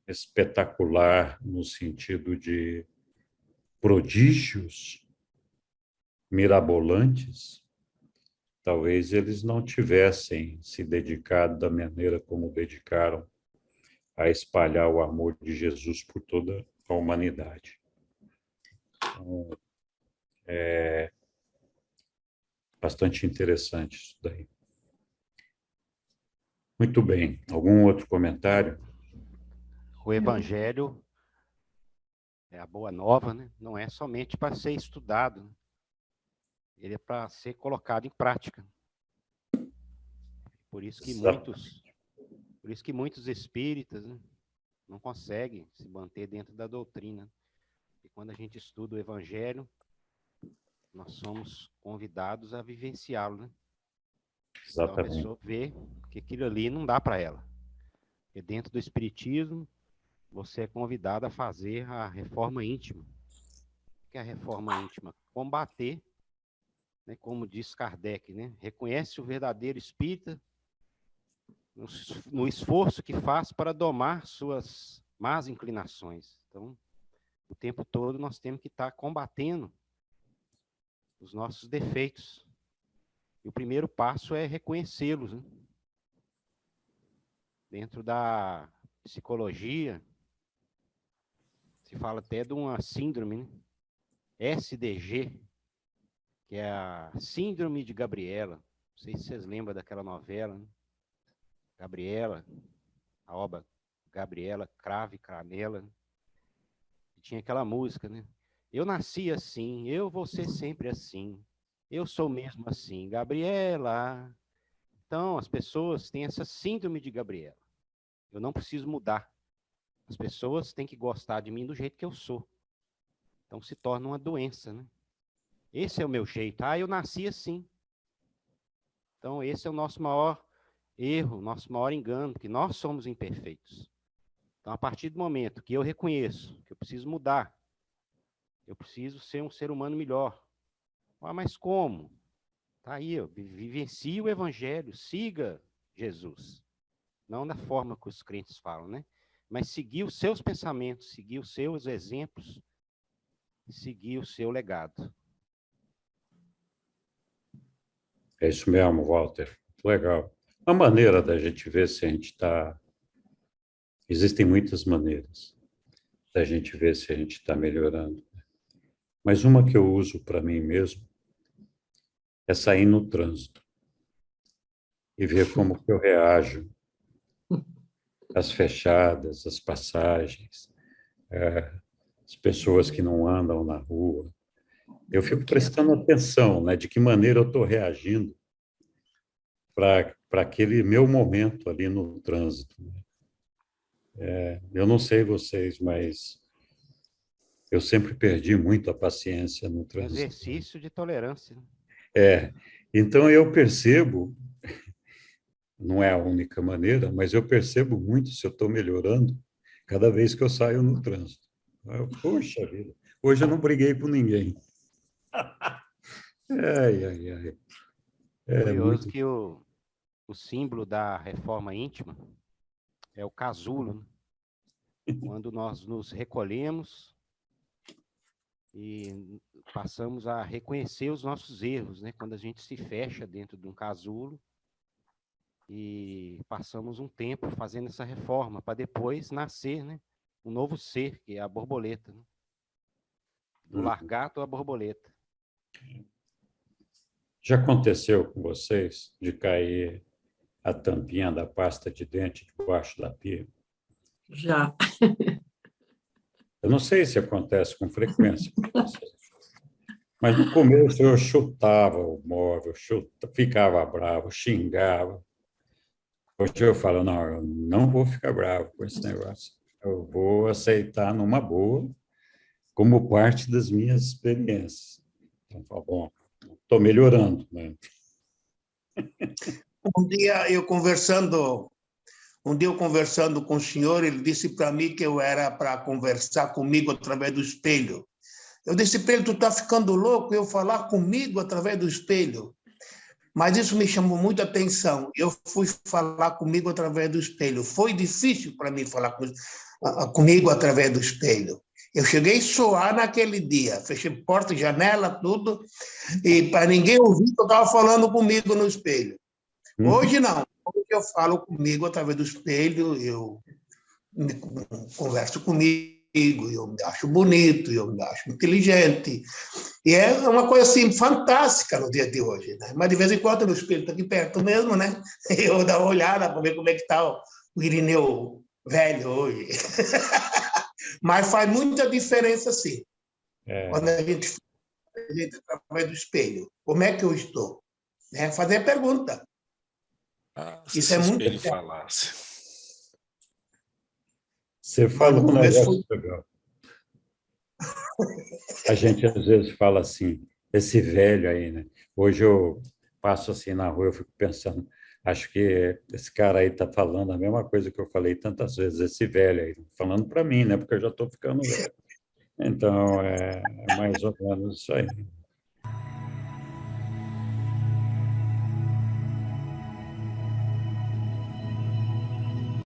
espetacular no sentido de prodígios mirabolantes, talvez eles não tivessem se dedicado da maneira como dedicaram a espalhar o amor de Jesus por toda a humanidade. Então, é bastante interessante isso daí. Muito bem. Algum outro comentário? O Evangelho é a boa nova, né? Não é somente para ser estudado, né? Ele é para ser colocado em prática. Por isso que muitos espíritas, né, não conseguem se manter dentro da doutrina. E quando a gente estuda o Evangelho, nós somos convidados a vivenciá-lo, né? Então a pessoa vê que aquilo ali não dá para ela. E dentro do Espiritismo, você é convidado a fazer a reforma íntima. O que é a reforma íntima? Combater, né, como diz Kardec, né, reconhece o verdadeiro espírita no esforço que faz para domar suas más inclinações. Então, o tempo todo nós temos que estar combatendo os nossos defeitos. E o primeiro passo é reconhecê-los, né? Dentro da psicologia, se fala até de uma síndrome, né? SDG, que é a Síndrome de Gabriela. Não sei se vocês lembram daquela novela, né? Gabriela, a obra Gabriela, Cravo e Canela. E tinha aquela música, né? Eu nasci assim, eu vou ser sempre assim, eu sou mesmo assim, Gabriela. Então, as pessoas têm essa síndrome de Gabriela. Eu não preciso mudar. As pessoas têm que gostar de mim do jeito que eu sou. Então, se torna uma doença, né? Esse é o meu jeito. Eu nasci assim. Então, esse é o nosso maior erro, nosso maior engano, que nós somos imperfeitos. Então, a partir do momento que eu reconheço que eu preciso mudar, eu preciso ser um ser humano melhor. Mas como? Tá aí, vivencie o evangelho, siga Jesus. Não da forma que os crentes falam, né? Mas seguir os seus pensamentos, seguir os seus exemplos, seguir o seu legado. É isso mesmo, Walter. Legal. A maneira da gente ver se a gente está... Existem muitas maneiras da gente ver se a gente está melhorando. Mas uma que eu uso para mim mesmo é sair no trânsito e ver como que eu reajo às fechadas, às passagens, as pessoas que não andam na rua. Eu fico prestando atenção, né, de que maneira eu estou reagindo para aquele meu momento ali no trânsito. Eu não sei vocês, mas eu sempre perdi muito a paciência no trânsito. Exercício de tolerância. Então eu percebo, não é a única maneira, mas eu percebo muito se eu estou melhorando cada vez que eu saio no trânsito. Poxa vida, hoje eu não briguei com ninguém. Ai. Curioso que o símbolo da reforma íntima é o casulo, né? Quando nós nos recolhemos e passamos a reconhecer os nossos erros, né? Quando a gente se fecha dentro de um casulo e passamos um tempo fazendo essa reforma para depois nascer, né? Um novo ser, que é a borboleta, né? Do largato à borboleta. Já aconteceu com vocês de cair a tampinha da pasta de dente debaixo da pia? Já. Eu não sei se acontece com frequência, mas no começo eu chutava o móvel, ficava bravo, xingava. Hoje eu falo, não, eu não vou ficar bravo com esse negócio. Eu vou aceitar numa boa, como parte das minhas experiências. Então, tá bom, estou melhorando, né? Um dia eu conversando com o senhor, ele disse para mim que eu era para conversar comigo através do espelho. Eu disse para ele, tu está ficando louco eu falar comigo através do espelho? Mas isso me chamou muita atenção. Eu fui falar comigo através do espelho. Foi difícil para mim falar comigo através do espelho. Eu cheguei a suar naquele dia. Fechei porta, janela, tudo. E para ninguém ouvir que eu estava falando comigo no espelho. Hoje não. Hoje eu falo comigo através do espelho, eu converso comigo, eu me acho bonito, eu me acho inteligente. E é uma coisa assim fantástica no dia de hoje, né? Mas de vez em quando no espelho está aqui perto mesmo, né? Eu dou uma olhada para ver como é que está o Irineu velho hoje. Mas faz muita diferença, sim. Quando a gente através do espelho, como é que eu estou? Né? Fazer a pergunta. Isso é muito espelho falasse. Você falou um negócio legal. A gente às vezes fala assim, esse velho aí, né? Hoje eu passo assim na rua, eu fico pensando, acho que esse cara aí está falando a mesma coisa que eu falei tantas vezes, esse velho aí, falando para mim, né? Porque eu já estou ficando velho. Então, é mais ou menos isso aí.